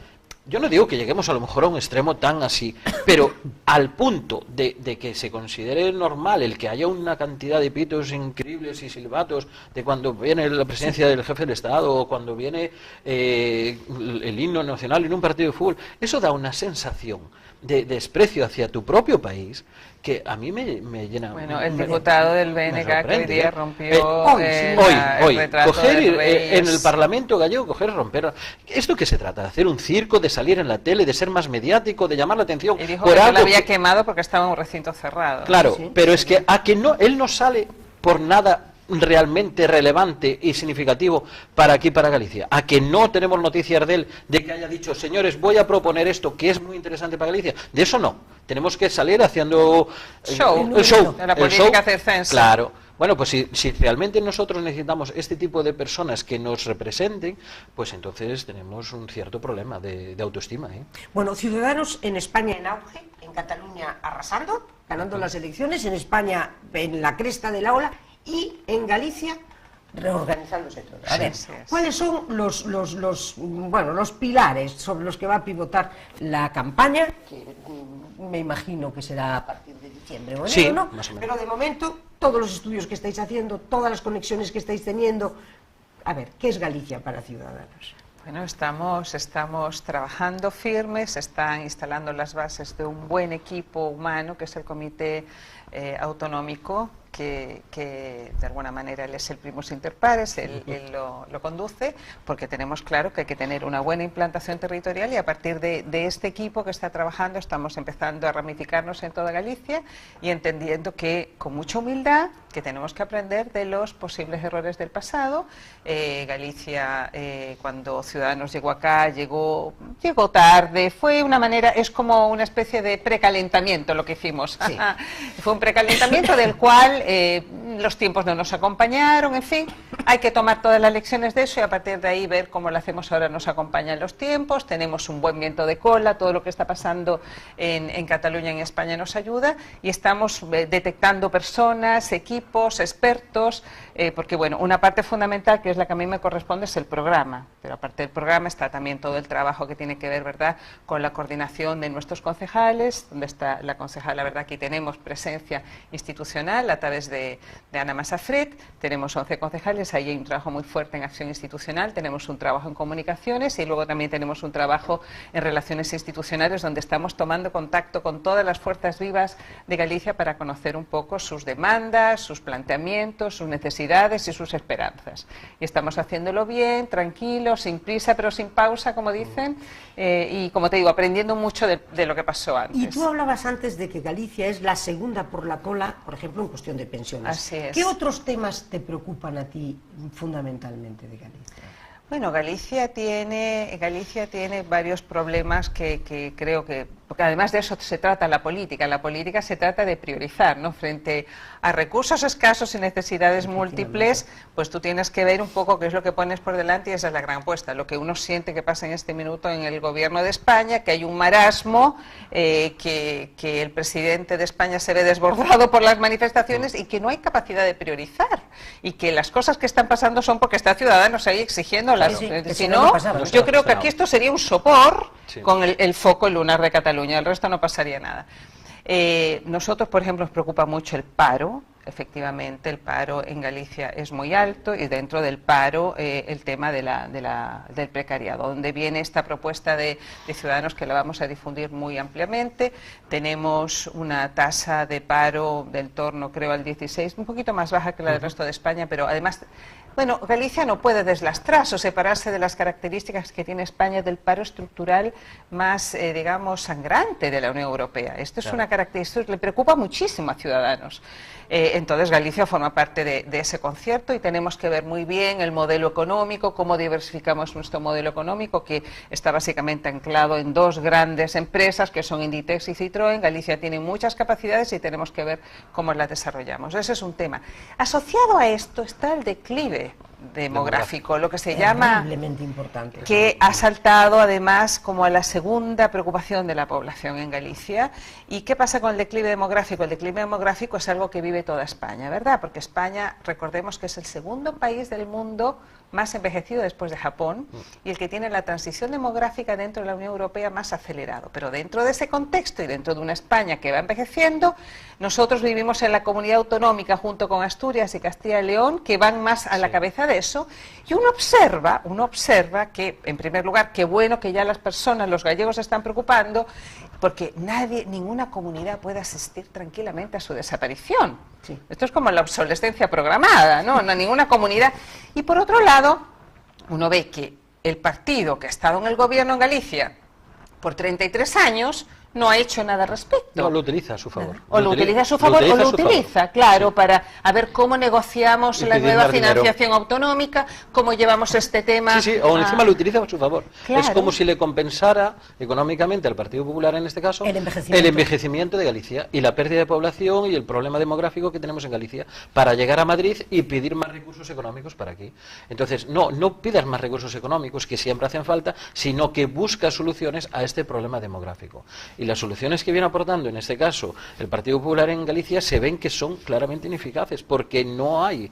Yo no digo que lleguemos a lo mejor a un extremo tan así, pero al punto de que se considere normal el que haya una cantidad de pitos increíbles y silbatos de cuando viene la presidencia del jefe del Estado o cuando viene el himno nacional en un partido de fútbol, eso da una sensación de desprecio hacia tu propio país que a mí me llena. Bueno, el diputado del BNG que hoy día rompió hoy, el retrato coger del rey en el Parlamento gallego, coger, romper. ¿Esto qué se trata? ¿De hacer un circo, de salir en la tele, de ser más mediático, de llamar la atención? Y dijo por que algo lo había quemado porque estaba en un recinto cerrado. Claro, sí, pero es que a que no, él no sale por nada realmente relevante y significativo para aquí, para Galicia, a que no tenemos noticias de él, de que haya dicho, señores, voy a proponer esto que es muy interesante para Galicia. De eso no, tenemos que salir haciendo el show, de la política circense. Claro. Bueno, pues si realmente nosotros necesitamos este tipo de personas que nos representen, pues entonces tenemos un cierto problema de autoestima, ¿eh? Bueno, Ciudadanos en España en auge, en Cataluña arrasando, ganando las elecciones, en España en la cresta de la ola, y en Galicia reorganizándose todo. A ver, ¿cuáles son los pilares sobre los que va a pivotar la campaña? Que me imagino que será a partir de diciembre o enero, sí, ¿no? Más o menos. Pero de momento, todos los estudios que estáis haciendo, todas las conexiones que estáis teniendo, a ver, ¿qué es Galicia para Ciudadanos? Bueno, estamos trabajando firmes, están instalando las bases de un buen equipo humano, que es el Comité Autonómico, que de alguna manera él es el primus inter pares, él lo conduce, porque tenemos claro que hay que tener una buena implantación territorial, y a partir de este equipo que está trabajando estamos empezando a ramificarnos en toda Galicia y entendiendo que, con mucha humildad, que tenemos que aprender de los posibles errores del pasado. Galicia, cuando Ciudadanos llegó acá, llegó tarde, fue una manera, es como una especie de precalentamiento lo que hicimos. Sí. Fue un precalentamiento del cual los tiempos no nos acompañaron, en fin, hay que tomar todas las lecciones de eso y a partir de ahí ver cómo lo hacemos ahora. Nos acompañan los tiempos, tenemos un buen viento de cola, todo lo que está pasando en Cataluña y en España nos ayuda, y estamos detectando personas, equipos, expertos, porque bueno, una parte fundamental que es la que a mí me corresponde es el programa, pero aparte del programa está también todo el trabajo que tiene que ver, ¿verdad?, con la coordinación de nuestros concejales, donde está la concejala, ¿verdad?, aquí tenemos presencia institucional a través de Ana Masafret, tenemos 11 concejales, ahí hay un trabajo muy fuerte en acción institucional, tenemos un trabajo en comunicaciones y luego también tenemos un trabajo en relaciones institucionales donde estamos tomando contacto con todas las fuerzas vivas de Galicia para conocer un poco sus demandas, sus planteamientos, sus necesidades y sus esperanzas. Y estamos haciéndolo bien, tranquilo, sin prisa pero sin pausa, como dicen, y como te digo, aprendiendo mucho de lo que pasó antes. Y tú hablabas antes de que Galicia es la segunda por la cola, por ejemplo, en cuestión de pensiones. Así es. ¿Qué otros temas te preocupan a ti fundamentalmente de Galicia? Bueno, Galicia tiene varios problemas que creo que, porque además de eso se trata la política se trata de priorizar, ¿no? Frente a recursos escasos y necesidades múltiples, pues tú tienes que ver un poco qué es lo que pones por delante, y esa es la gran apuesta. Lo que uno siente que pasa en este minuto en el gobierno de España, que hay un marasmo, que el presidente de España se ve desbordado por las manifestaciones y que no hay capacidad de priorizar, y que las cosas que están pasando son porque está Ciudadanos ahí exigiéndolas. Si no, yo creo que aquí esto sería un sopor con el foco lunar de Cataluña, el resto no pasaría nada. Nosotros, por ejemplo, nos preocupa mucho el paro. efectivamente el paro en Galicia es muy alto y dentro del paro el tema del precariado, donde viene esta propuesta de Ciudadanos que la vamos a difundir muy ampliamente. Tenemos una tasa de paro del torno, creo, al 16, un poquito más baja que la del resto de España, pero además... Bueno, Galicia no puede deslastrarse o separarse de las características que tiene España del paro estructural más, digamos, sangrante de la Unión Europea. Esto es una característica que le preocupa muchísimo a Ciudadanos. Entonces, Galicia forma parte de ese concierto y tenemos que ver muy bien el modelo económico, cómo diversificamos nuestro modelo económico, que está básicamente anclado en dos grandes empresas, que son Inditex y Citroën. Galicia tiene muchas capacidades y tenemos que ver cómo las desarrollamos. Ese es un tema. Asociado a esto está el declive demográfico, lo que se llama, importante, que ha saltado además como a la segunda preocupación de la población en Galicia. ¿Y qué pasa con el declive demográfico? El declive demográfico es algo que vive toda España, ¿verdad? Porque España, recordemos que es el segundo país del mundo más envejecido después de Japón y el que tiene la transición demográfica dentro de la Unión Europea más acelerado. Pero dentro de ese contexto y dentro de una España que va envejeciendo, nosotros vivimos en la comunidad autonómica junto con Asturias y Castilla y León, que van más a la cabeza de eso, y uno observa que, en primer lugar, qué bueno que ya las personas, los gallegos, se están preocupando, porque ninguna comunidad puede asistir tranquilamente a su desaparición. Sí. Esto es como la obsolescencia programada, ¿no? No, ninguna comunidad. Y por otro lado, uno ve que el partido que ha estado en el gobierno en Galicia por 33 años no ha hecho nada al respecto. No, lo utiliza a su favor. O lo utiliza a su favor o lo utiliza, claro, sí, para a ver cómo negociamos la nueva financiación autonómica, cómo llevamos este tema. Sí, o encima lo utiliza a su favor. Claro. Es como si le compensara económicamente al Partido Popular, en este caso, el envejecimiento de Galicia y la pérdida de población y el problema demográfico que tenemos en Galicia, para llegar a Madrid y pedir más recursos económicos para aquí. Entonces, no pidas más recursos económicos, que siempre hacen falta, sino que busca soluciones a este problema demográfico. Y las soluciones que viene aportando, en este caso, el Partido Popular en Galicia, se ven que son claramente ineficaces, porque no hay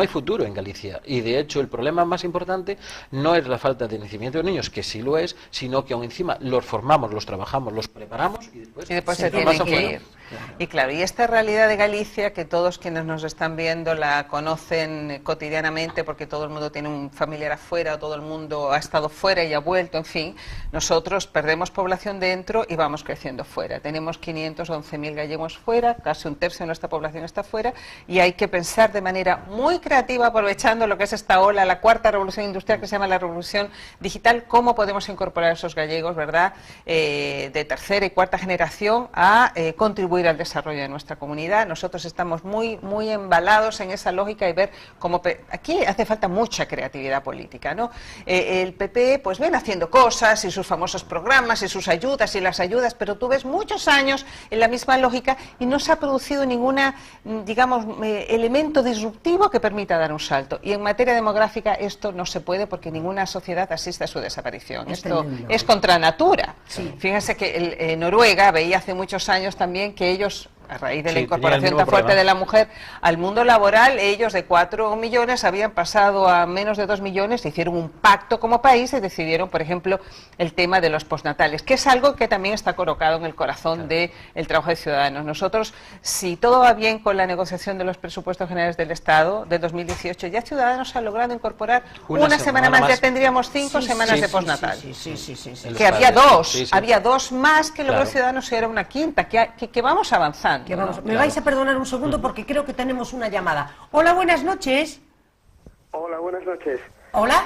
futuro en Galicia. Y, de hecho, el problema más importante no es la falta de nacimiento de niños, que sí lo es, sino que aún encima los formamos, los trabajamos, los preparamos y después se tienen que ir. Y claro, y esta realidad de Galicia, que todos quienes nos están viendo la conocen cotidianamente, porque todo el mundo tiene un familiar afuera, o todo el mundo ha estado fuera y ha vuelto, en fin, nosotros perdemos población dentro y vamos creciendo fuera. Tenemos 511.000 gallegos fuera, casi un tercio de nuestra población está fuera, y hay que pensar de manera muy creativa, aprovechando lo que es esta ola, la cuarta revolución industrial, que se llama la revolución digital, cómo podemos incorporar a esos gallegos, ¿verdad?, de tercera y cuarta generación a contribuir al desarrollo de nuestra comunidad. Nosotros estamos muy embalados en esa lógica y ver cómo... Aquí hace falta mucha creatividad política, ¿no? El PP pues viene haciendo cosas y sus famosos programas y sus ayudas y las ayudas, pero tú ves muchos años en la misma lógica y no se ha producido ninguna, digamos, elemento disruptivo que permita dar un salto. Y en materia demográfica esto no se puede, porque ninguna sociedad asiste a su desaparición. Esto es contra natura. Sí. Fíjense que Noruega veía hace muchos años también que ellos, a raíz de la incorporación tan fuerte de la mujer al mundo laboral, ellos de 4 millones habían pasado a menos de 2 millones, hicieron un pacto como país y decidieron, por ejemplo, el tema de los postnatales, que es algo que también está colocado en el corazón del trabajo de Ciudadanos. Nosotros, si todo va bien con la negociación de los presupuestos generales del Estado de 2018, ya Ciudadanos ha logrado incorporar una semana más, ya tendríamos 5 semanas de postnatal. Que había dos más que logró Ciudadanos y era una quinta, que vamos avanzando. Me vais a perdonar un segundo porque creo que tenemos una llamada. Hola, buenas noches. Hola, buenas noches. ¿Hola?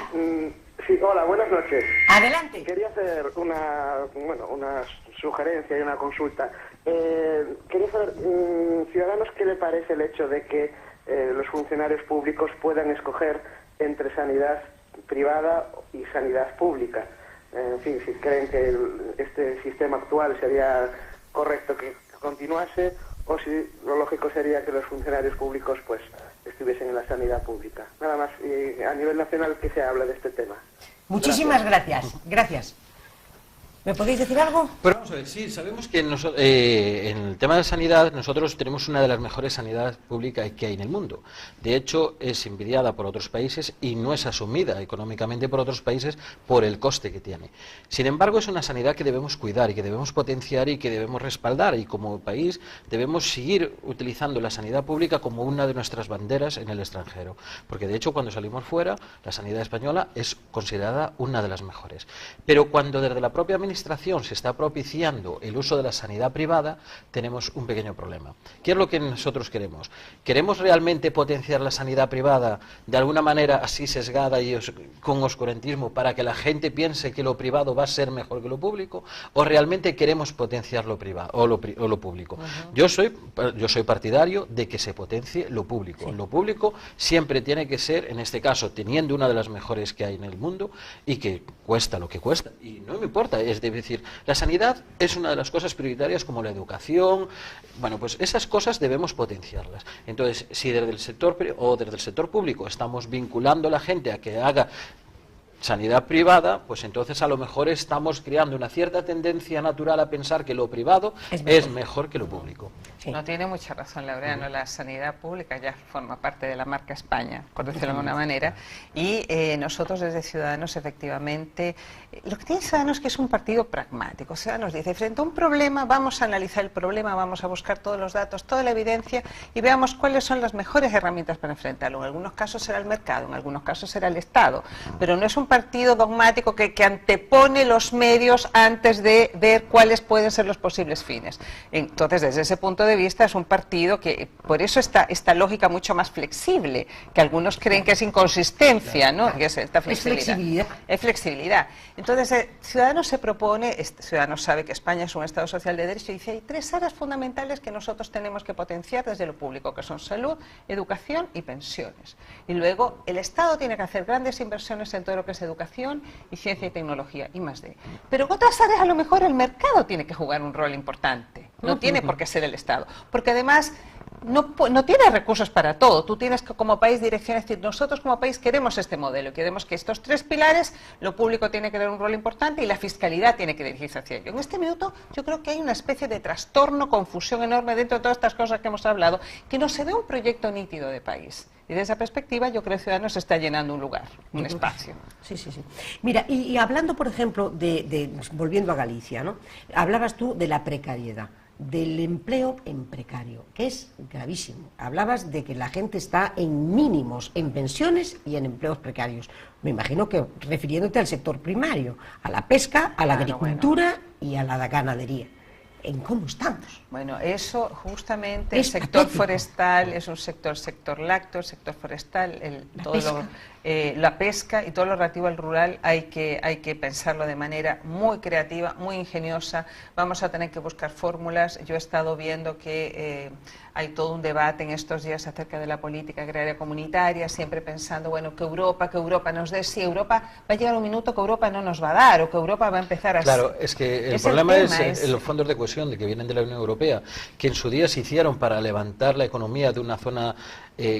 Sí, hola, buenas noches. Adelante. Quería hacer una sugerencia y una consulta. Quería saber, Ciudadanos, ¿qué le parece el hecho de que los funcionarios públicos puedan escoger entre sanidad privada y sanidad pública? En fin, si creen que este sistema actual sería correcto que continuase, o si lo lógico sería que los funcionarios públicos pues estuviesen en la sanidad pública. Nada más, y a nivel nacional, ¿qué se habla de este tema? Muchísimas gracias. ¿Me podéis decir algo? Vamos a ver, sí, sabemos que en el tema de sanidad nosotros tenemos una de las mejores sanidades públicas que hay en el mundo. De hecho, es envidiada por otros países y no es asumida económicamente por otros países por el coste que tiene. Sin embargo, es una sanidad que debemos cuidar y que debemos potenciar y que debemos respaldar, y como país debemos seguir utilizando la sanidad pública como una de nuestras banderas en el extranjero. Porque de hecho, cuando salimos fuera, la sanidad española es considerada una de las mejores. Pero cuando desde la propia administración se está propiciando el uso de la sanidad privada, tenemos un pequeño problema. ¿Qué es lo que nosotros queremos? ¿Queremos realmente potenciar la sanidad privada de alguna manera así sesgada y con oscurantismo para que la gente piense que lo privado va a ser mejor que lo público? ¿O realmente queremos potenciar lo privado o lo público? Yo soy partidario de que se potencie lo público. Sí. Lo público siempre tiene que ser, en este caso, teniendo una de las mejores que hay en el mundo y que cuesta lo que cuesta. Y no me importa, es decir, la sanidad es una de las cosas prioritarias como la educación. Bueno, pues esas cosas debemos potenciarlas. Entonces, si desde el sector desde el sector público estamos vinculando a la gente a que haga sanidad privada, pues entonces a lo mejor estamos creando una cierta tendencia natural a pensar que lo privado es mejor que lo público. Sí. No tiene mucha razón, Laureano. La sanidad pública ya forma parte de la marca España, por decirlo de alguna manera, y nosotros desde Ciudadanos, efectivamente, lo que tiene Ciudadanos es que es un partido pragmático. Ciudadanos dice, frente a un problema, vamos a analizar el problema, vamos a buscar todos los datos, toda la evidencia, y veamos cuáles son las mejores herramientas para enfrentarlo. En algunos casos será el mercado, en algunos casos será el Estado, pero no es un partido dogmático que antepone los medios antes de ver cuáles pueden ser los posibles fines. Entonces, desde ese punto de vista, es un partido que, por eso esta lógica mucho más flexible, que algunos creen que es inconsistencia, ¿no? Que es esta flexibilidad. Es flexibilidad. Entonces, Ciudadanos se propone, Ciudadanos sabe que España es un Estado social de derecho, y dice, hay tres áreas fundamentales que nosotros tenemos que potenciar desde lo público, que son salud, educación y pensiones. Y luego, el Estado tiene que hacer grandes inversiones en todo lo que es educación y ciencia y tecnología, y más de. Pero en otras áreas, a lo mejor, el mercado tiene que jugar un rol importante. No tiene por qué ser el Estado. Porque además no tiene recursos para todo. Tú tienes que, como país, direcciones. Es decir, nosotros como país queremos este modelo. Queremos que estos tres pilares, lo público tiene que tener un rol importante y la fiscalidad tiene que dirigirse hacia ello. En este minuto yo creo que hay una especie de trastorno, confusión enorme dentro de todas estas cosas que hemos hablado, que no se ve un proyecto nítido de país. Y desde esa perspectiva yo creo que Ciudadanos está llenando un lugar, un espacio. Sí, sí, sí. Mira, y hablando, por ejemplo, volviendo a Galicia, ¿no? Hablabas tú de la precariedad, del empleo en precario, que es gravísimo. Hablabas de que la gente está en mínimos, en pensiones y en empleos precarios. Me imagino que refiriéndote al sector primario, a la pesca, a la agricultura y a la ganadería. ¿En cómo estamos? Bueno, eso justamente, el sector forestal es un sector lácteo, el sector forestal, la pesca y todo lo relativo al rural hay que pensarlo de manera muy creativa, muy ingeniosa. Vamos a tener que buscar fórmulas. Yo he estado viendo que hay todo un debate en estos días acerca de la política agraria comunitaria, siempre pensando, bueno, que Europa nos dé. Si Europa va a llegar un minuto que Europa no nos va a dar, o que Europa va a empezar a... Claro, es que el problema es los fondos de cohesión que vienen de la Unión Europea, que en su día se hicieron para levantar la economía de una zona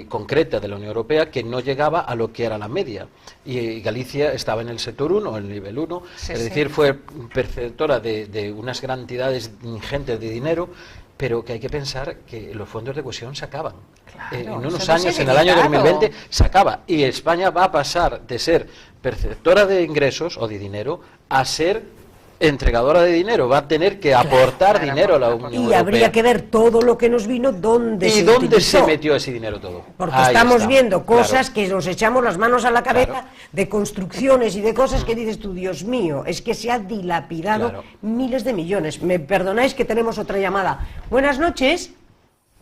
concreta de la Unión Europea que no llegaba a lo que era la media. Y Galicia estaba en el sector 1, el nivel 1, es decir, fue perceptora de unas cantidades ingentes de dinero, pero que hay que pensar que los fondos de cohesión se acaban. Claro, en unos años, en el año 2020, se acaba. Y España va a pasar de ser perceptora de ingresos o de dinero a ser entregadora de dinero. Va a tener que aportar dinero a la Unión Europea. Y habría que ver todo lo que nos vino, dónde se metió ese dinero todo. Porque estamos viendo cosas que nos echamos las manos a la cabeza, de construcciones y de cosas que dices tú, Dios mío, es que se ha dilapidado miles de millones. Me perdonáis que tenemos otra llamada. Buenas noches.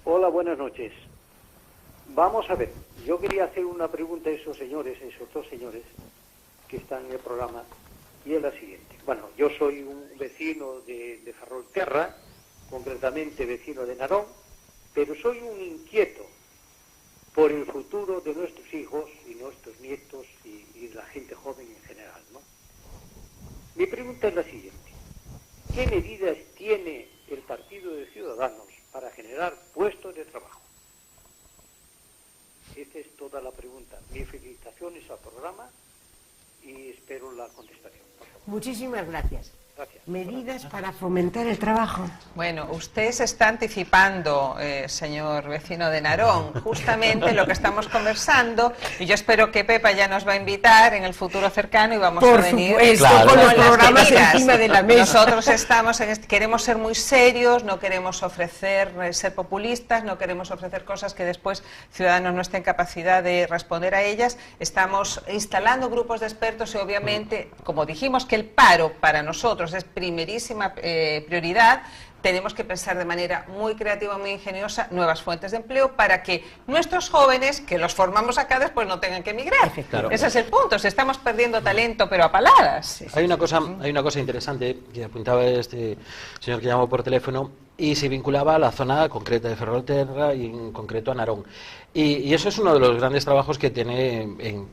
Hola, buenas noches. Vamos a ver, yo quería hacer una pregunta a esos dos señores que están en el programa, y es la siguiente. Bueno, yo soy un vecino de Ferrolterra, concretamente vecino de Narón, pero soy un inquieto por el futuro de nuestros hijos y nuestros nietos y la gente joven en general, ¿no? Mi pregunta es la siguiente. ¿Qué medidas tiene el Partido de Ciudadanos para generar puestos de trabajo? Esta es toda la pregunta. Mis felicitaciones al programa y espero la contestación. Muchísimas gracias. Gracias. Medidas para fomentar el trabajo. Bueno, usted se está anticipando, señor vecino de Narón, justamente lo que estamos conversando, y yo espero que Pepa ya nos va a invitar en el futuro cercano y vamos Por a venir supuesto, Claro. con los las programas medidas. encima de la mesa. Nosotros estamos queremos ser muy serios, no queremos ofrecer ser populistas, no queremos ofrecer cosas que después Ciudadanos no estén en capacidad de responder a ellas. Estamos instalando grupos de expertos y obviamente, como dijimos que el paro para nosotros es primerísima prioridad, tenemos que pensar de manera muy creativa, muy ingeniosa, nuevas fuentes de empleo para que nuestros jóvenes, que los formamos acá, después no tengan que emigrar. Claro. Ese es el punto, estamos perdiendo talento, pero a paladas. Hay una cosa interesante que apuntaba este señor que llamó por teléfono y se vinculaba a la zona concreta de Ferrolterra y en concreto a Narón. Y eso es uno de los grandes trabajos que tiene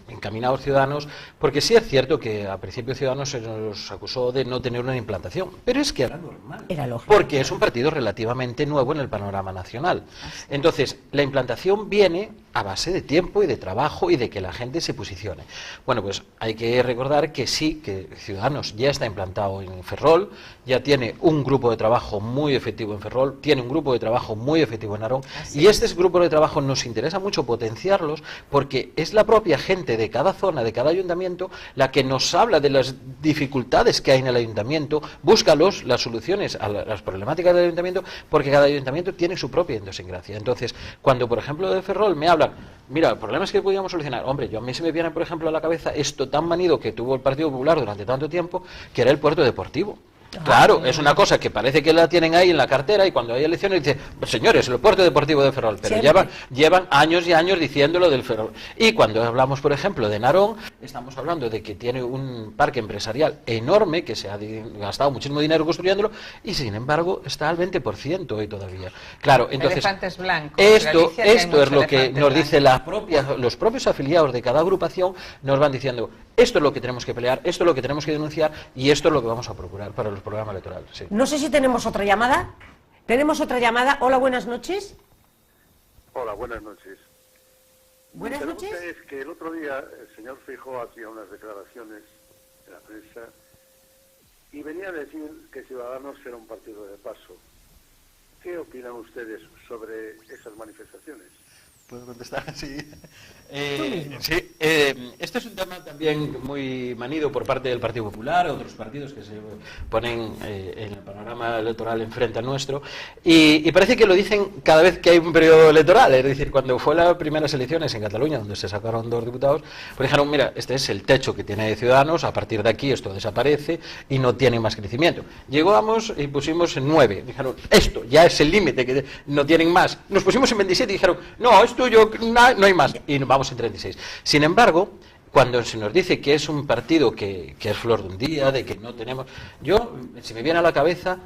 encaminados Ciudadanos, porque sí es cierto que a principio Ciudadanos se nos acusó de no tener una implantación, pero es que era normal, Era lógico. porque es un partido relativamente nuevo en el panorama nacional. Entonces, la implantación viene a base de tiempo y de trabajo y de que la gente se posicione. Bueno, pues hay que recordar que sí, que Ciudadanos ya está implantado en Ferrol, ya tiene un grupo de trabajo muy efectivo en Ferrol, tiene un grupo de trabajo muy efectivo en Narón, y este grupo de trabajo nos interesa mucho potenciarlos porque es la propia gente de cada zona, de cada ayuntamiento, la que nos habla de las dificultades que hay en el ayuntamiento, busca las soluciones a las problemáticas del ayuntamiento, porque cada ayuntamiento tiene su propia idiosincrasia. Entonces, cuando por ejemplo de Ferrol me hablan, mira, el problema es que podíamos solucionar, hombre, a mí se me viene por ejemplo a la cabeza esto tan manido que tuvo el Partido Popular durante tanto tiempo, que era el puerto deportivo. Claro, es una cosa que parece que la tienen ahí en la cartera y cuando hay elecciones dice, señores, el puerto deportivo de Ferrol, pero llevan años y años diciéndolo del Ferrol. Y cuando hablamos, por ejemplo, de Narón, estamos hablando de que tiene un parque empresarial enorme, que se ha gastado muchísimo dinero construyéndolo, y sin embargo está al 20% hoy todavía. Claro, entonces, Elefantes blancos. esto Galicia, es lo que elefante nos dice blanco. los propios afiliados de cada agrupación, nos van diciendo, esto es lo que tenemos que pelear, esto es lo que tenemos que denunciar y esto es lo que vamos a procurar para los programas electorales. Sí. No sé si tenemos otra llamada. ¿Tenemos otra llamada? Hola, buenas noches. Hola, buenas noches. Buenas Mi noches. pregunta es que el otro día el señor Feijóo hacía unas declaraciones en la prensa y venía a decir que Ciudadanos era un partido de paso. ¿Qué opinan ustedes sobre esas manifestaciones? ¿Puedo contestar? Sí. Este es un tema también muy manido por parte del Partido Popular, otros partidos que se ponen en el panorama electoral enfrente al nuestro, y parece que lo dicen cada vez que hay un periodo electoral. Es decir, cuando fue las primeras elecciones en Cataluña, donde se sacaron 2 diputados, pues dijeron, mira, este es el techo que tiene Ciudadanos, a partir de aquí esto desaparece y no tiene más crecimiento. Llegamos y pusimos en 9, dijeron, esto ya es el límite, que no tienen más. Nos pusimos en 27 y dijeron, no, es tuyo, no hay más, y nos vamos en 36. Sin embargo, cuando se nos dice que es un partido que es flor de un día, de que no tenemos... se me viene a la cabeza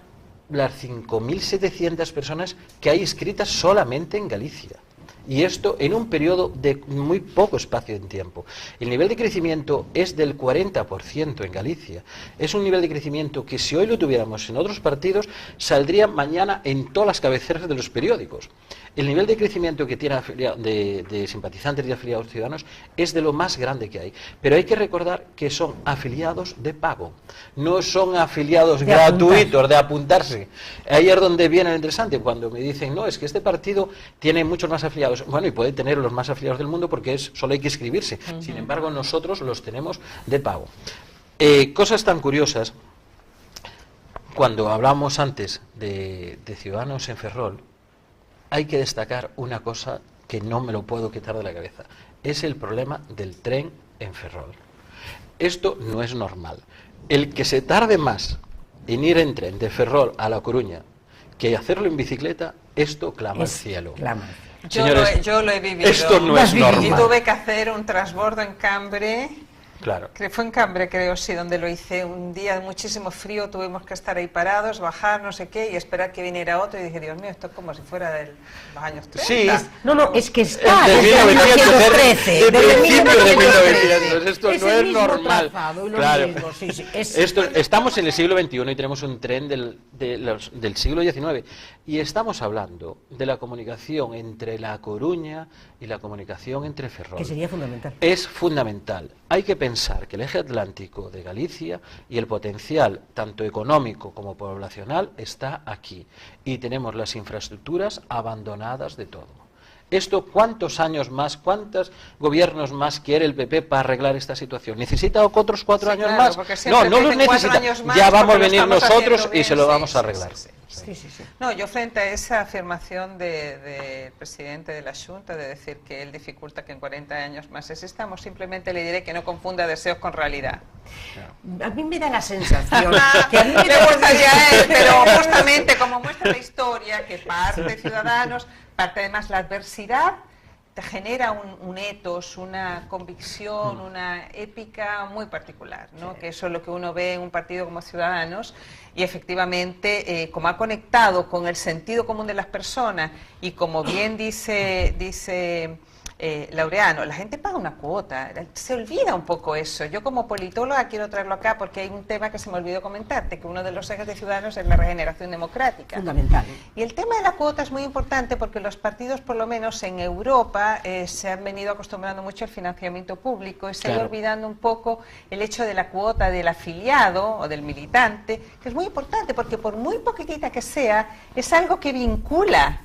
las 5.700 personas que hay inscritas solamente en Galicia. Y esto en un periodo de muy poco espacio de tiempo. El nivel de crecimiento es del 40% en Galicia. Es un nivel de crecimiento que si hoy lo tuviéramos en otros partidos, saldría mañana en todas las cabeceras de los periódicos. El nivel de crecimiento que tiene de simpatizantes y afiliados ciudadanos es de lo más grande que hay. Pero hay que recordar que son afiliados de pago, no son afiliados gratuitos, de apuntarse. Ahí es donde viene lo interesante, cuando me dicen, no, es que este partido tiene muchos más afiliados. Bueno, y puede tener los más afiliados del mundo porque solo hay que inscribirse. Sin embargo, nosotros los tenemos de pago. Cosas tan curiosas, cuando hablamos antes de Ciudadanos en Ferrol, hay que destacar una cosa que no me lo puedo quitar de la cabeza. Es el problema del tren en Ferrol. Esto no es normal. El que se tarde más en ir en tren de Ferrol a La Coruña que hacerlo en bicicleta, esto clama al cielo. Señores, yo lo he vivido. Esto no es normal. Y tuve que hacer un transbordo en Cambre. Claro. Fue en Cambre, creo, sí, donde lo hice. Un día de muchísimo frío, tuvimos que estar ahí parados, bajar, no sé qué, y esperar que viniera otro. Y dije, Dios mío, esto es como si fuera de los años 30. Sí. No, es que está desde desde 1913. de Desde principios de 1913. 1900. Esto Es no el es mismo normal. trazado y los Claro. mismos, sí, Estamos en el siglo XXI y tenemos un tren del siglo XIX. Y estamos hablando de la comunicación entre La Coruña y la comunicación entre Ferrol. Que sería fundamental. Es fundamental. Hay que pensar que el eje atlántico de Galicia y el potencial tanto económico como poblacional está aquí, y tenemos las infraestructuras abandonadas de todo. Esto, ¿cuántos años más, cuántos gobiernos más quiere el PP para arreglar esta situación? ¿Necesita otros 4 años más? No, no los necesita. Ya vamos a venir nosotros y se lo vamos a arreglar. No, yo frente a esa afirmación del presidente de la Xunta de decir que él dificulta que en 40 años más existamos, simplemente le diré que no confunda deseos con realidad. A mí me da la sensación que a mí me le gustaría a él, pero justamente como muestra la historia, que parte Ciudadanos, parte además la adversidad, te genera un etos, una convicción, una épica muy particular, ¿no? Que eso es lo que uno ve en un partido como Ciudadanos, y efectivamente, como ha conectado con el sentido común de las personas, y como bien dice Laureano, la gente paga una cuota, se olvida un poco eso. Yo como politóloga quiero traerlo acá porque hay un tema que se me olvidó comentarte, que uno de los ejes de Ciudadanos es la regeneración democrática. Fundamental. Y el tema de la cuota es muy importante porque los partidos, por lo menos en Europa, se han venido acostumbrando mucho al financiamiento público y se ha ido olvidando un poco el hecho de la cuota del afiliado o del militante, que es muy importante porque por muy poquitita que sea, es algo que vincula,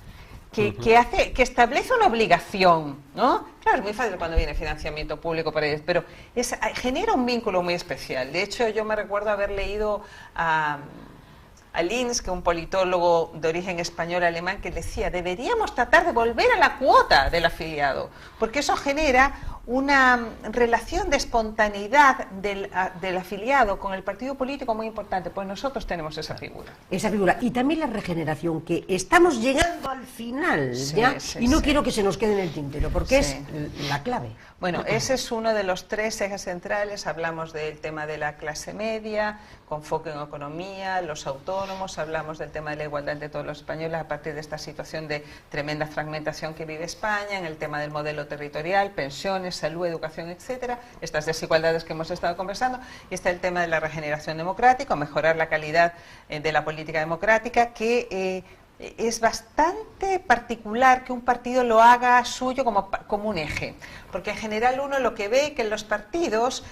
que establece una obligación, ¿no? Claro, es muy fácil cuando viene financiamiento público para ellos, pero genera un vínculo muy especial. De hecho, yo me recuerdo haber leído a Linz, que es un politólogo de origen español alemán, que decía, deberíamos tratar de volver a la cuota del afiliado, porque eso genera una relación de espontaneidad del afiliado con el partido político muy importante, pues nosotros tenemos esa figura. Esa figura. Y también la regeneración, que estamos llegando al final, ¿ya? Y no quiero que se nos quede en el tintero, porque es la clave. Bueno, ese es uno de los 3 ejes centrales. Hablamos del tema de la clase media, con foco en economía, los autónomos, hablamos del tema de la igualdad de todos los españoles a partir de esta situación de tremenda fragmentación que vive España, en el tema del modelo territorial, pensiones, salud, educación, etcétera, estas desigualdades que hemos estado conversando, y está el tema de la regeneración democrática, mejorar la calidad de la política democrática, que es bastante particular que un partido lo haga suyo como un eje, porque en general uno lo que ve que en los partidos,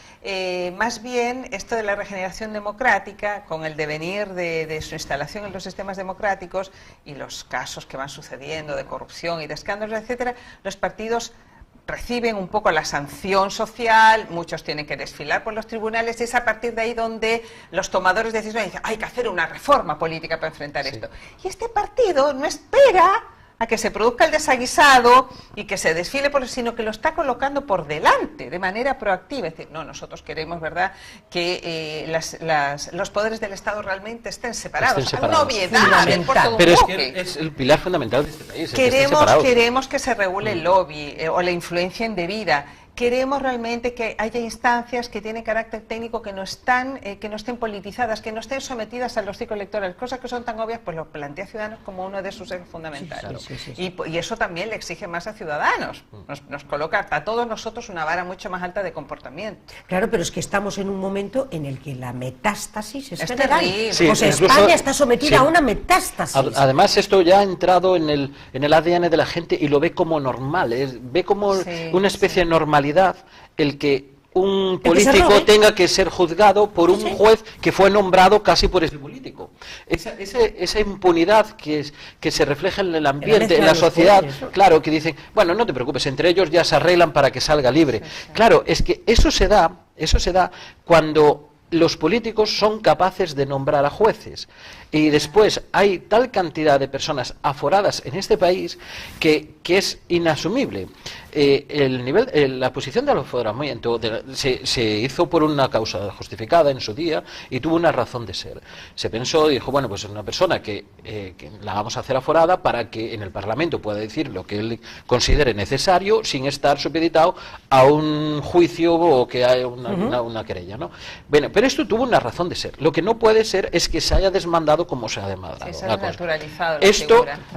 más bien esto de la regeneración democrática, con el devenir de su instalación en los sistemas democráticos y los casos que van sucediendo de corrupción y de escándalos, etcétera, los partidos reciben un poco la sanción social, muchos tienen que desfilar por los tribunales, y es a partir de ahí donde los tomadores de decisiones dicen, hay que hacer una reforma política para enfrentar esto. Y este partido no espera a que se produzca el desaguisado y que se desfile, sino que lo está colocando por delante, de manera proactiva. Es decir, no, nosotros queremos, ¿verdad?, que los poderes del Estado realmente estén separados. Una obviedad, pero es que es el pilar fundamental de este país. Queremos que se regule el lobby o la influencia indebida. Queremos realmente que haya instancias que tienen carácter técnico, que no estén politizadas, que no estén sometidas a los ciclos electorales, cosas que son tan obvias, pues lo plantea Ciudadanos como uno de sus ejes fundamentales. Y eso también le exige más a Ciudadanos, nos coloca a todos nosotros una vara mucho más alta de comportamiento. Claro, pero es que estamos en un momento en el que la metástasis es general. Sí, pues España está sometida a una metástasis. Además, esto ya ha entrado en el ADN de la gente y lo ve como normal, ve como una especie de normalidad el que un político tenga que ser juzgado por un juez que fue nombrado casi por ese político. Esa impunidad que se refleja en el ambiente, en la sociedad, claro, que dicen, bueno, no te preocupes, entre ellos ya se arreglan para que salga libre. Claro, es que eso se da cuando los políticos son capaces de nombrar a jueces. Y después hay tal cantidad de personas aforadas en este país que es inasumible. La posición del aforamiento se hizo por una causa justificada en su día y tuvo una razón de ser. Se pensó, dijo, bueno, pues es una persona que la vamos a hacer aforada para que en el Parlamento pueda decir lo que él considere necesario sin estar supeditado a un juicio o que haya una querella, ¿no? Bueno, pero esto tuvo una razón de ser. Lo que no puede ser es que se haya desmandado como se ha demandado. Sí, se ha naturalizado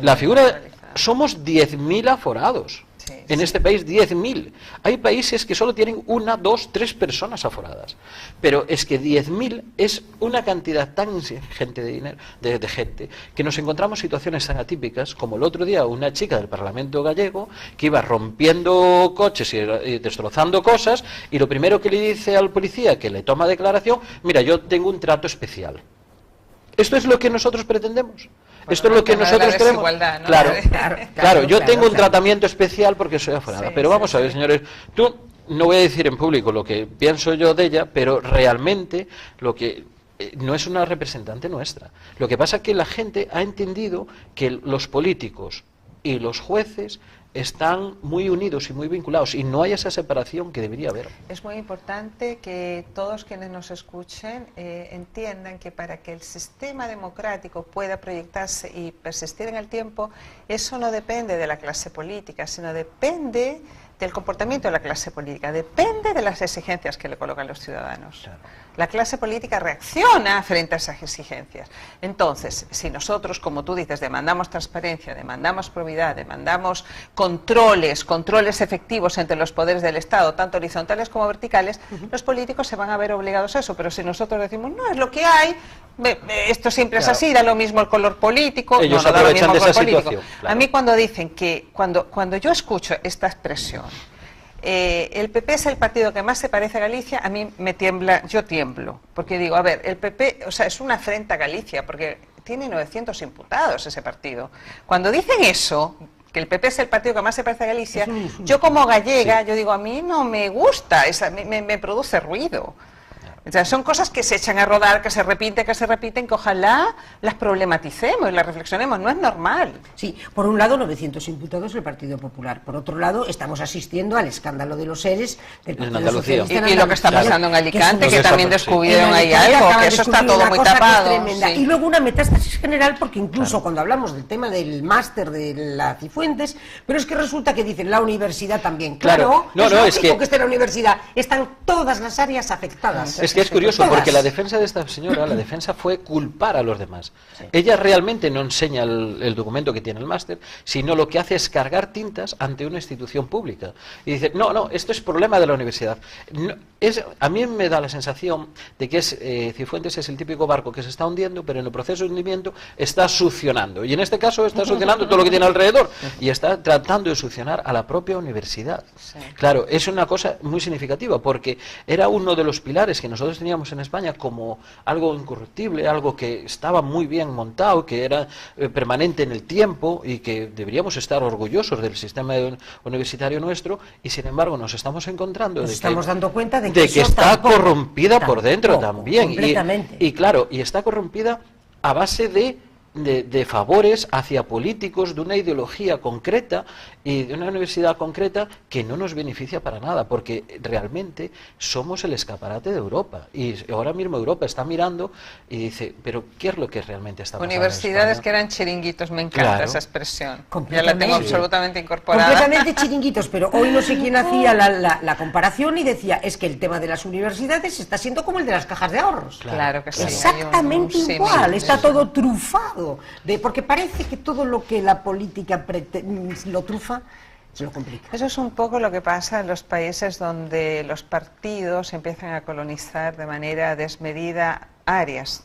la figura somos 10.000 aforados. En este país 10.000. Hay países que solo tienen 1, 2, 3 personas aforadas. Pero es que 10.000 es una cantidad tan ingente de dinero, de gente, que nos encontramos situaciones tan atípicas como el otro día una chica del Parlamento gallego que iba rompiendo coches y destrozando cosas, y lo primero que le dice al policía que le toma declaración: mira, yo tengo un trato especial. ¿Esto es lo que nosotros pretendemos? Bueno, esto es lo que nosotros queremos. ¿no? Claro, yo tengo un tratamiento especial porque soy aforada. Sí, pero vamos sí, a ver, señores, no voy a decir en público lo que pienso yo de ella, pero realmente lo que no es una representante nuestra. Lo que pasa es que la gente ha entendido que los políticos y los jueces están muy unidos y muy vinculados, y no hay esa separación que debería haber. Es muy importante que todos quienes nos escuchen entiendan que para que el sistema democrático pueda proyectarse y persistir en el tiempo, eso no depende de la clase política, sino depende del comportamiento de la clase política, depende de las exigencias que le colocan los ciudadanos. Claro. La clase política reacciona frente a esas exigencias. Entonces, si nosotros, como tú dices, demandamos transparencia, demandamos probidad, demandamos controles efectivos entre los poderes del Estado, tanto horizontales como verticales, los políticos se van a ver obligados a eso. Pero si nosotros decimos, no, es lo que hay, esto siempre es así, da lo mismo el color político, ellos no da lo mismo el color político. Situación, claro. A mí cuando dicen que, cuando yo escucho esta expresión, el PP es el partido que más se parece a Galicia, a mí yo tiemblo, porque digo, a ver, el PP, o sea, es una afrenta a Galicia, porque tiene 900 imputados ese partido. Cuando dicen eso, que el PP es el partido que más se parece a Galicia, yo como gallega, yo digo, a mí no me gusta, me produce ruido. O sea, son cosas que se echan a rodar, que se repiten, que ojalá las problematicemos y las reflexionemos, no es normal. Sí, por un lado 900 imputados del Partido Popular, por otro lado estamos asistiendo al escándalo de los seres del Partido Socialista y lo que está pasando en Alicante, que también descubrieron ahí algo, que eso está todo muy tapado. Sí. Y luego una metástasis general, porque incluso cuando hablamos del tema del máster de la Cifuentes, pero es que resulta que dicen la universidad también, claro, es que esté en la universidad, están todas las áreas afectadas. Es que es curioso, porque la defensa de esta señora, la defensa fue culpar a los demás. Sí. Ella realmente no enseña el documento que tiene el máster, sino lo que hace es cargar tintas ante una institución pública. Y dice, no, esto es problema de la universidad. No, a mí me da la sensación de que Cifuentes es el típico barco que se está hundiendo, pero en el proceso de hundimiento está succionando. Y en este caso está succionando todo lo que tiene alrededor. Y está tratando de succionar a la propia universidad. Sí. Claro, es una cosa muy significativa, porque era uno de los pilares que nosotros teníamos en España como algo incorruptible, algo que estaba muy bien montado, que era permanente en el tiempo y que deberíamos estar orgullosos del sistema universitario nuestro, y sin embargo nos estamos encontrando dando cuenta de que está corrompida por dentro también. Completamente. Y claro, y está corrompida a base de favores hacia políticos de una ideología concreta y de una universidad concreta que no nos beneficia para nada, porque realmente somos el escaparate de Europa, y ahora mismo Europa está mirando y dice, pero ¿qué es lo que realmente está pasando? Universidades que eran chiringuitos, me encanta esa expresión, ya la tengo absolutamente incorporada. Completamente chiringuitos, pero hoy no sé quién hacía la comparación y decía, es que el tema de las universidades está siendo como el de las cajas de ahorros. Claro que sí. Exactamente igual, está todo trufado, porque parece que todo lo que la política lo trufa, se lo complica. Eso es un poco lo que pasa en los países donde los partidos empiezan a colonizar de manera desmedida áreas,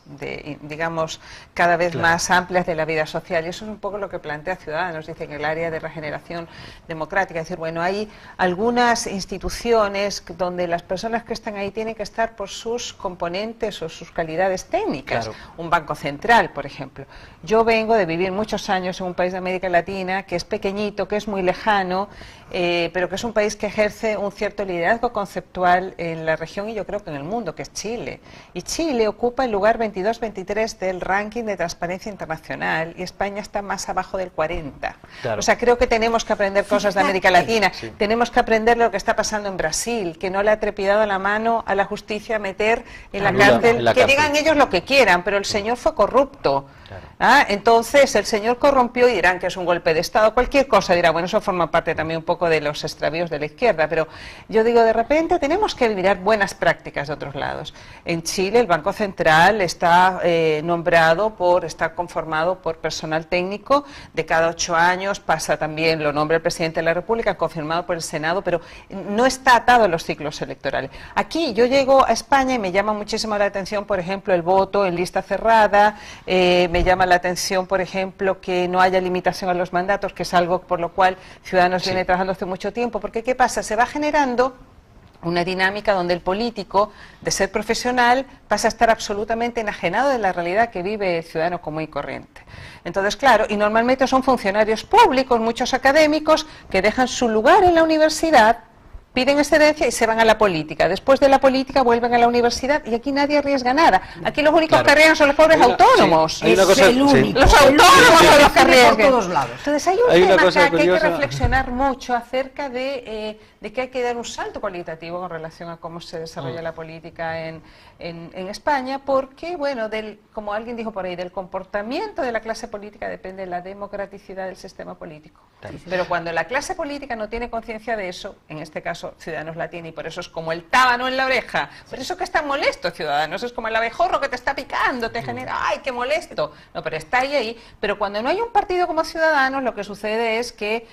digamos, cada vez más amplias de la vida social. Y eso es un poco lo que plantea Ciudadanos. Dicen que el área de regeneración democrática, es decir, bueno, hay algunas instituciones donde las personas que están ahí tienen que estar por sus componentes o sus calidades técnicas. Claro. Un banco central, por ejemplo. Yo vengo de vivir muchos años en un país de América Latina que es pequeñito, que es muy lejano, pero que es un país que ejerce un cierto liderazgo conceptual en la región y yo creo que en el mundo, que es Chile. Y Chile ocupa el lugar 22-23 del ranking de transparencia internacional y España está más abajo del 40. Claro. O sea, creo que tenemos que aprender cosas de América Latina. Sí. Tenemos que aprender lo que está pasando en Brasil, que no le ha trepidado la mano a la justicia a meter en la cárcel, que digan ellos lo que quieran, pero el señor fue corrupto. Claro. Entonces el señor corrompió y dirán que es un golpe de Estado, cualquier cosa dirá, bueno, eso forma parte también un poco de los extravíos de la izquierda, pero yo digo, de repente tenemos que mirar buenas prácticas de otros lados. En Chile el Banco Central está está conformado por personal técnico, de cada 8 años pasa también, lo nombra el presidente de la República, confirmado por el Senado, pero no está atado a los ciclos electorales. Aquí yo llego a España y me llama muchísimo la atención, por ejemplo, el voto en lista cerrada, me llama la atención, por ejemplo, que no haya limitación a los mandatos, que es algo por lo cual Ciudadanos viene trabajando hace mucho tiempo, porque ¿qué pasa? Se va generando una dinámica donde el político, de ser profesional, pasa a estar absolutamente enajenado de la realidad que vive el ciudadano común y corriente. Entonces, claro, y normalmente son funcionarios públicos, muchos académicos, que dejan su lugar en la universidad, piden excedencia y se van a la política. Después de la política vuelven a la universidad y aquí nadie arriesga nada. Aquí los únicos que arriesgan son los pobres autónomos. Sí, hay una cosa, Los autónomos son los que arriesgan. Por todos lados. Entonces hay un tema acá que hay que reflexionar mucho acerca de que hay que dar un salto cualitativo con relación a cómo se desarrolla la política en España, porque, bueno, como alguien dijo por ahí, del comportamiento de la clase política depende la democraticidad del sistema político. Pero cuando la clase política no tiene conciencia de eso, en este caso Ciudadanos la tiene, y por eso es como el tábano en la oreja, por eso que está molesto Ciudadanos, es como el abejorro que te está picando, te genera, ¡ay, qué molesto! No, pero está ahí, pero cuando no hay un partido como Ciudadanos, lo que sucede es que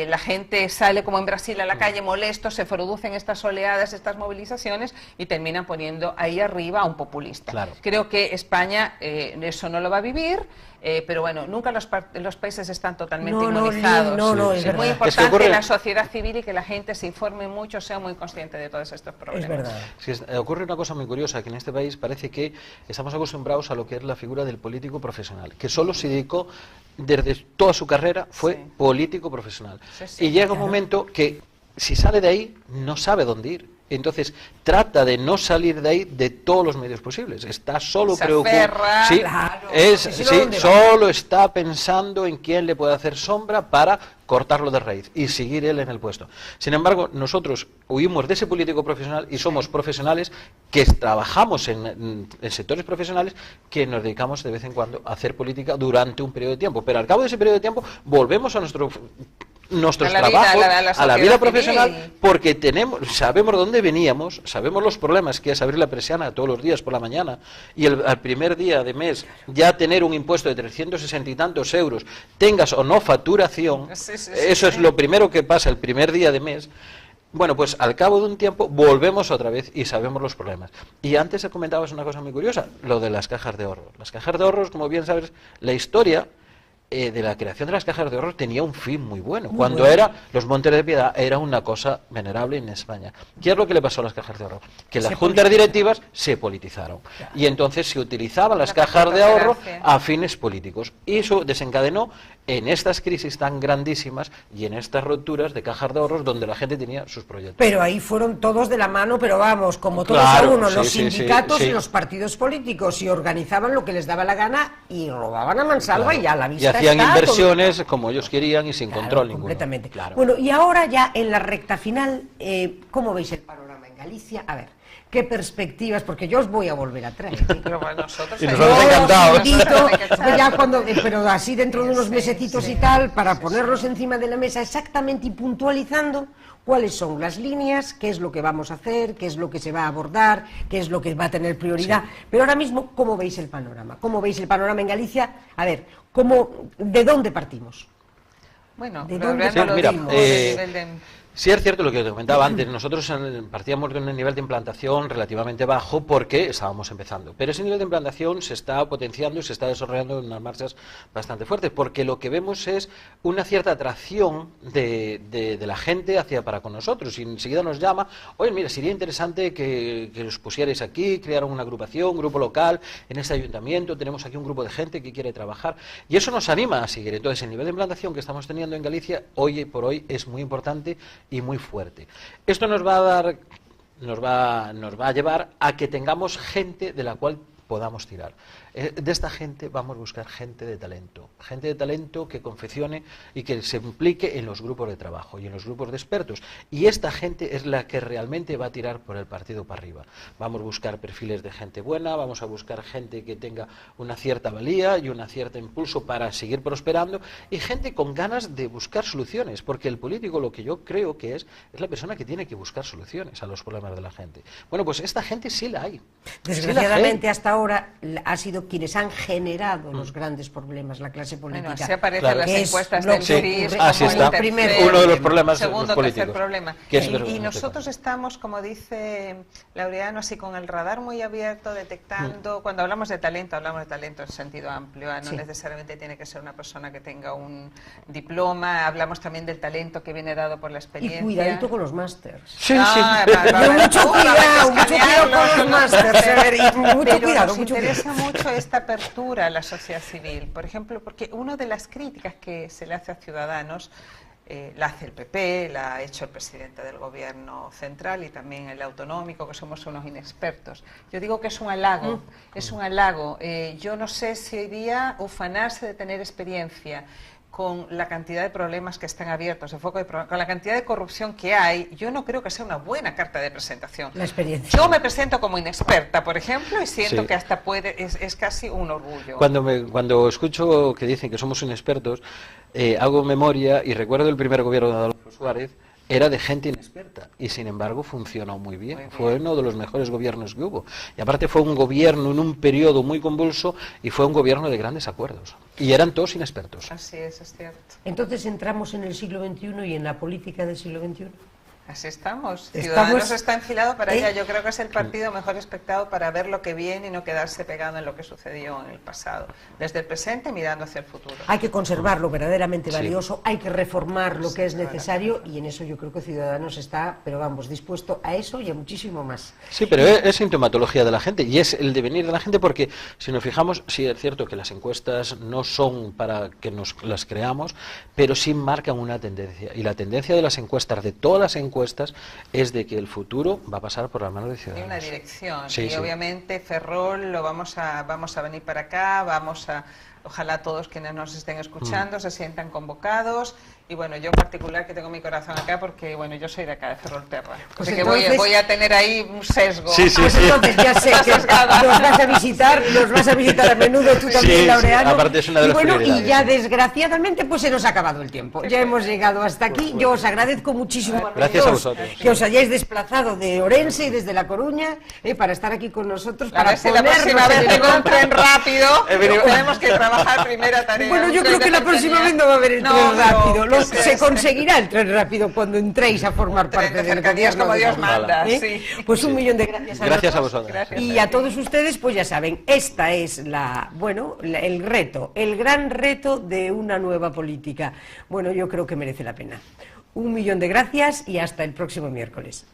la gente sale como en Brasil a la calle molesto, se producen estas oleadas, estas movilizaciones y terminan poniendo ahí arriba a un populista. Claro. Creo que España eso no lo va a vivir. Pero bueno, nunca los países están totalmente inmunizados. Es muy importante la sociedad civil y que la gente se informe mucho, sea muy consciente de todos estos problemas. Es verdad. Sí, ocurre una cosa muy curiosa, que en este país parece que estamos acostumbrados a lo que es la figura del político profesional, que solo se dedicó, desde toda su carrera, fue político profesional. Y llega un momento que, si sale de ahí, no sabe dónde ir. Entonces trata de no salir de ahí de todos los medios posibles. Está solo preocupado. Sí, claro. Solo está pensando en quién le puede hacer sombra para cortarlo de raíz y seguir él en el puesto. Sin embargo, nosotros huimos de ese político profesional y somos profesionales que trabajamos en sectores profesionales que nos dedicamos de vez en cuando a hacer política durante un periodo de tiempo. Pero al cabo de ese periodo de tiempo volvemos a nuestros trabajos, a la vida profesional, porque sabemos dónde veníamos, sabemos los problemas que es abrir la persiana todos los días por la mañana y al primer día de mes ya tener un impuesto de 360 y tantos euros, tengas o no facturación, eso es lo primero que pasa el primer día de mes. Bueno, pues al cabo de un tiempo volvemos otra vez y sabemos los problemas. Y antes comentabas una cosa muy curiosa, lo de las cajas de ahorro. Las cajas de ahorros, como bien sabes, la historia de la creación de las cajas de ahorro tenía un fin muy bueno. Cuando era los Montes de Piedad era una cosa venerable en España. ¿Qué es lo que le pasó a las cajas de ahorro? Que las juntas directivas se politizaron. Y entonces se utilizaban las cajas de ahorro a fines políticos. Y eso desencadenó en estas crisis tan grandísimas y en estas rupturas de cajas de ahorros donde la gente tenía sus proyectos. Pero ahí fueron todos de la mano, pero vamos, como todos a uno, los sindicatos y los partidos políticos, y organizaban lo que les daba la gana y robaban a mansalva y a la vista. Y hacían inversiones como ellos querían y sin control ninguno. Completamente. Claro. Bueno, y ahora ya en la recta final, ¿cómo veis el panorama en Galicia? A ver, ¿qué perspectivas? Porque yo os voy a volver a traer. Pero bueno, nosotros encantados. Pero así dentro de unos mesecitos y tal, para ponerlos encima de la mesa exactamente y puntualizando cuáles son las líneas, qué es lo que vamos a hacer, qué es lo que se va a abordar, qué es lo que va a tener prioridad. Pero ahora mismo, ¿cómo veis el panorama? ¿Cómo veis el panorama en Galicia? A ver, ¿de dónde partimos? Bueno, ¿de dónde partimos? Sí, es cierto lo que te comentaba antes. Nosotros partíamos de un nivel de implantación relativamente bajo porque estábamos empezando. Pero ese nivel de implantación se está potenciando y se está desarrollando en unas marchas bastante fuertes, porque lo que vemos es una cierta atracción de la gente para con nosotros. Y enseguida nos llama, oye, mira, sería interesante que os pusierais aquí, crearan una agrupación, un grupo local en este ayuntamiento, tenemos aquí un grupo de gente que quiere trabajar. Y eso nos anima a seguir. Entonces, el nivel de implantación que estamos teniendo en Galicia, hoy por hoy, es muy importante y muy fuerte. Esto nos va a llevar a que tengamos gente de la cual podamos tirar. De esta gente vamos a buscar gente de talento que confeccione y que se implique en los grupos de trabajo y en los grupos de expertos. Y esta gente es la que realmente va a tirar por el partido para arriba. Vamos a buscar perfiles de gente buena, vamos a buscar gente que tenga una cierta valía y un cierto impulso para seguir prosperando, y gente con ganas de buscar soluciones, porque el político, lo que yo creo que es la persona que tiene que buscar soluciones a los problemas de la gente. Bueno, pues esta gente sí la hay. Desgraciadamente hasta ahora ha sido quienes han generado los grandes problemas, la clase política. Bueno, así aparecen las encuestas del CIS así como está. Uno de los problemas segundo, políticos. Tercer problema. Y nosotros estamos, como dice Laureano, así con el radar muy abierto, detectando, cuando hablamos de talento en sentido amplio, no necesariamente tiene que ser una persona que tenga un diploma, hablamos también del talento que viene dado por la experiencia. Y cuidadito con los másters. Sí. Mucho cuidado con los másters. Pero nos interesa mucho esta apertura a la sociedad civil, por ejemplo, porque una de las críticas que se le hace a Ciudadanos, la hace el PP, la ha hecho el presidente del gobierno central y también el autonómico, que somos unos inexpertos. Yo digo que es un halago, es un halago. Yo no sé si hoy día ufanarse de tener experiencia con la cantidad de problemas que están abiertos, con la cantidad de corrupción que hay, yo no creo que sea una buena carta de presentación. La experiencia. Yo me presento como inexperta, por ejemplo, y siento que hasta es casi un orgullo. Cuando escucho que dicen que somos inexpertos, hago memoria y recuerdo el primer gobierno de Adolfo Suárez, era de gente inexperta y sin embargo funcionó muy bien. Fue uno de los mejores gobiernos que hubo. Y aparte fue un gobierno en un periodo muy convulso y fue un gobierno de grandes acuerdos. Y eran todos inexpertos. Así es cierto. Entonces entramos en el siglo XXI y en la política del siglo XXI. Así estamos. Ciudadanos está enfilado para allá. Yo creo que es el partido mejor expectado para ver lo que viene y no quedarse pegado en lo que sucedió en el pasado. Desde el presente mirando hacia el futuro. Hay que conservar lo verdaderamente valioso, hay que reformar lo que es necesario y en eso yo creo que Ciudadanos está, pero vamos, dispuesto a eso y a muchísimo más. Sí, pero es sintomatología de la gente y es el devenir de la gente, porque si nos fijamos, sí es cierto que las encuestas no son para que nos las creamos, pero sí marcan una tendencia. Y la tendencia de las encuestas, de todas las encuestas, es de que el futuro va a pasar por las manos de Ciudadanos. Hay una dirección y obviamente Ferrol lo vamos a venir para acá, ojalá todos quienes nos estén escuchando se sientan convocados. Y bueno, yo en particular, que tengo mi corazón acá, porque bueno, yo soy de acá, de Ferrolterra. Pues así entonces, que voy a tener ahí un sesgo. Pues entonces ya sé que nos vas a visitar a menudo tú también, Laureano. Aparte es una de las prioridades. Y ya desgraciadamente pues se nos ha acabado el tiempo. Ya hemos llegado hasta aquí. Yo os agradezco muchísimo gracias a vosotros que os hayáis desplazado de Orense y desde La Coruña para estar aquí con nosotros. A ver si la próxima vez tengo un tren rápido. Tenemos que trabajar primera tarea. Bueno, yo creo que la próxima vez no va a haber el tren rápido. Se conseguirá el tren rápido cuando entréis a formar parte del gobierno. Como Dios manda, sí. Pues un millón de gracias a gracias a vosotros. Y a todos ustedes, pues ya saben, esta es el gran reto de una nueva política. Bueno, yo creo que merece la pena. Un millón de gracias y hasta el próximo miércoles.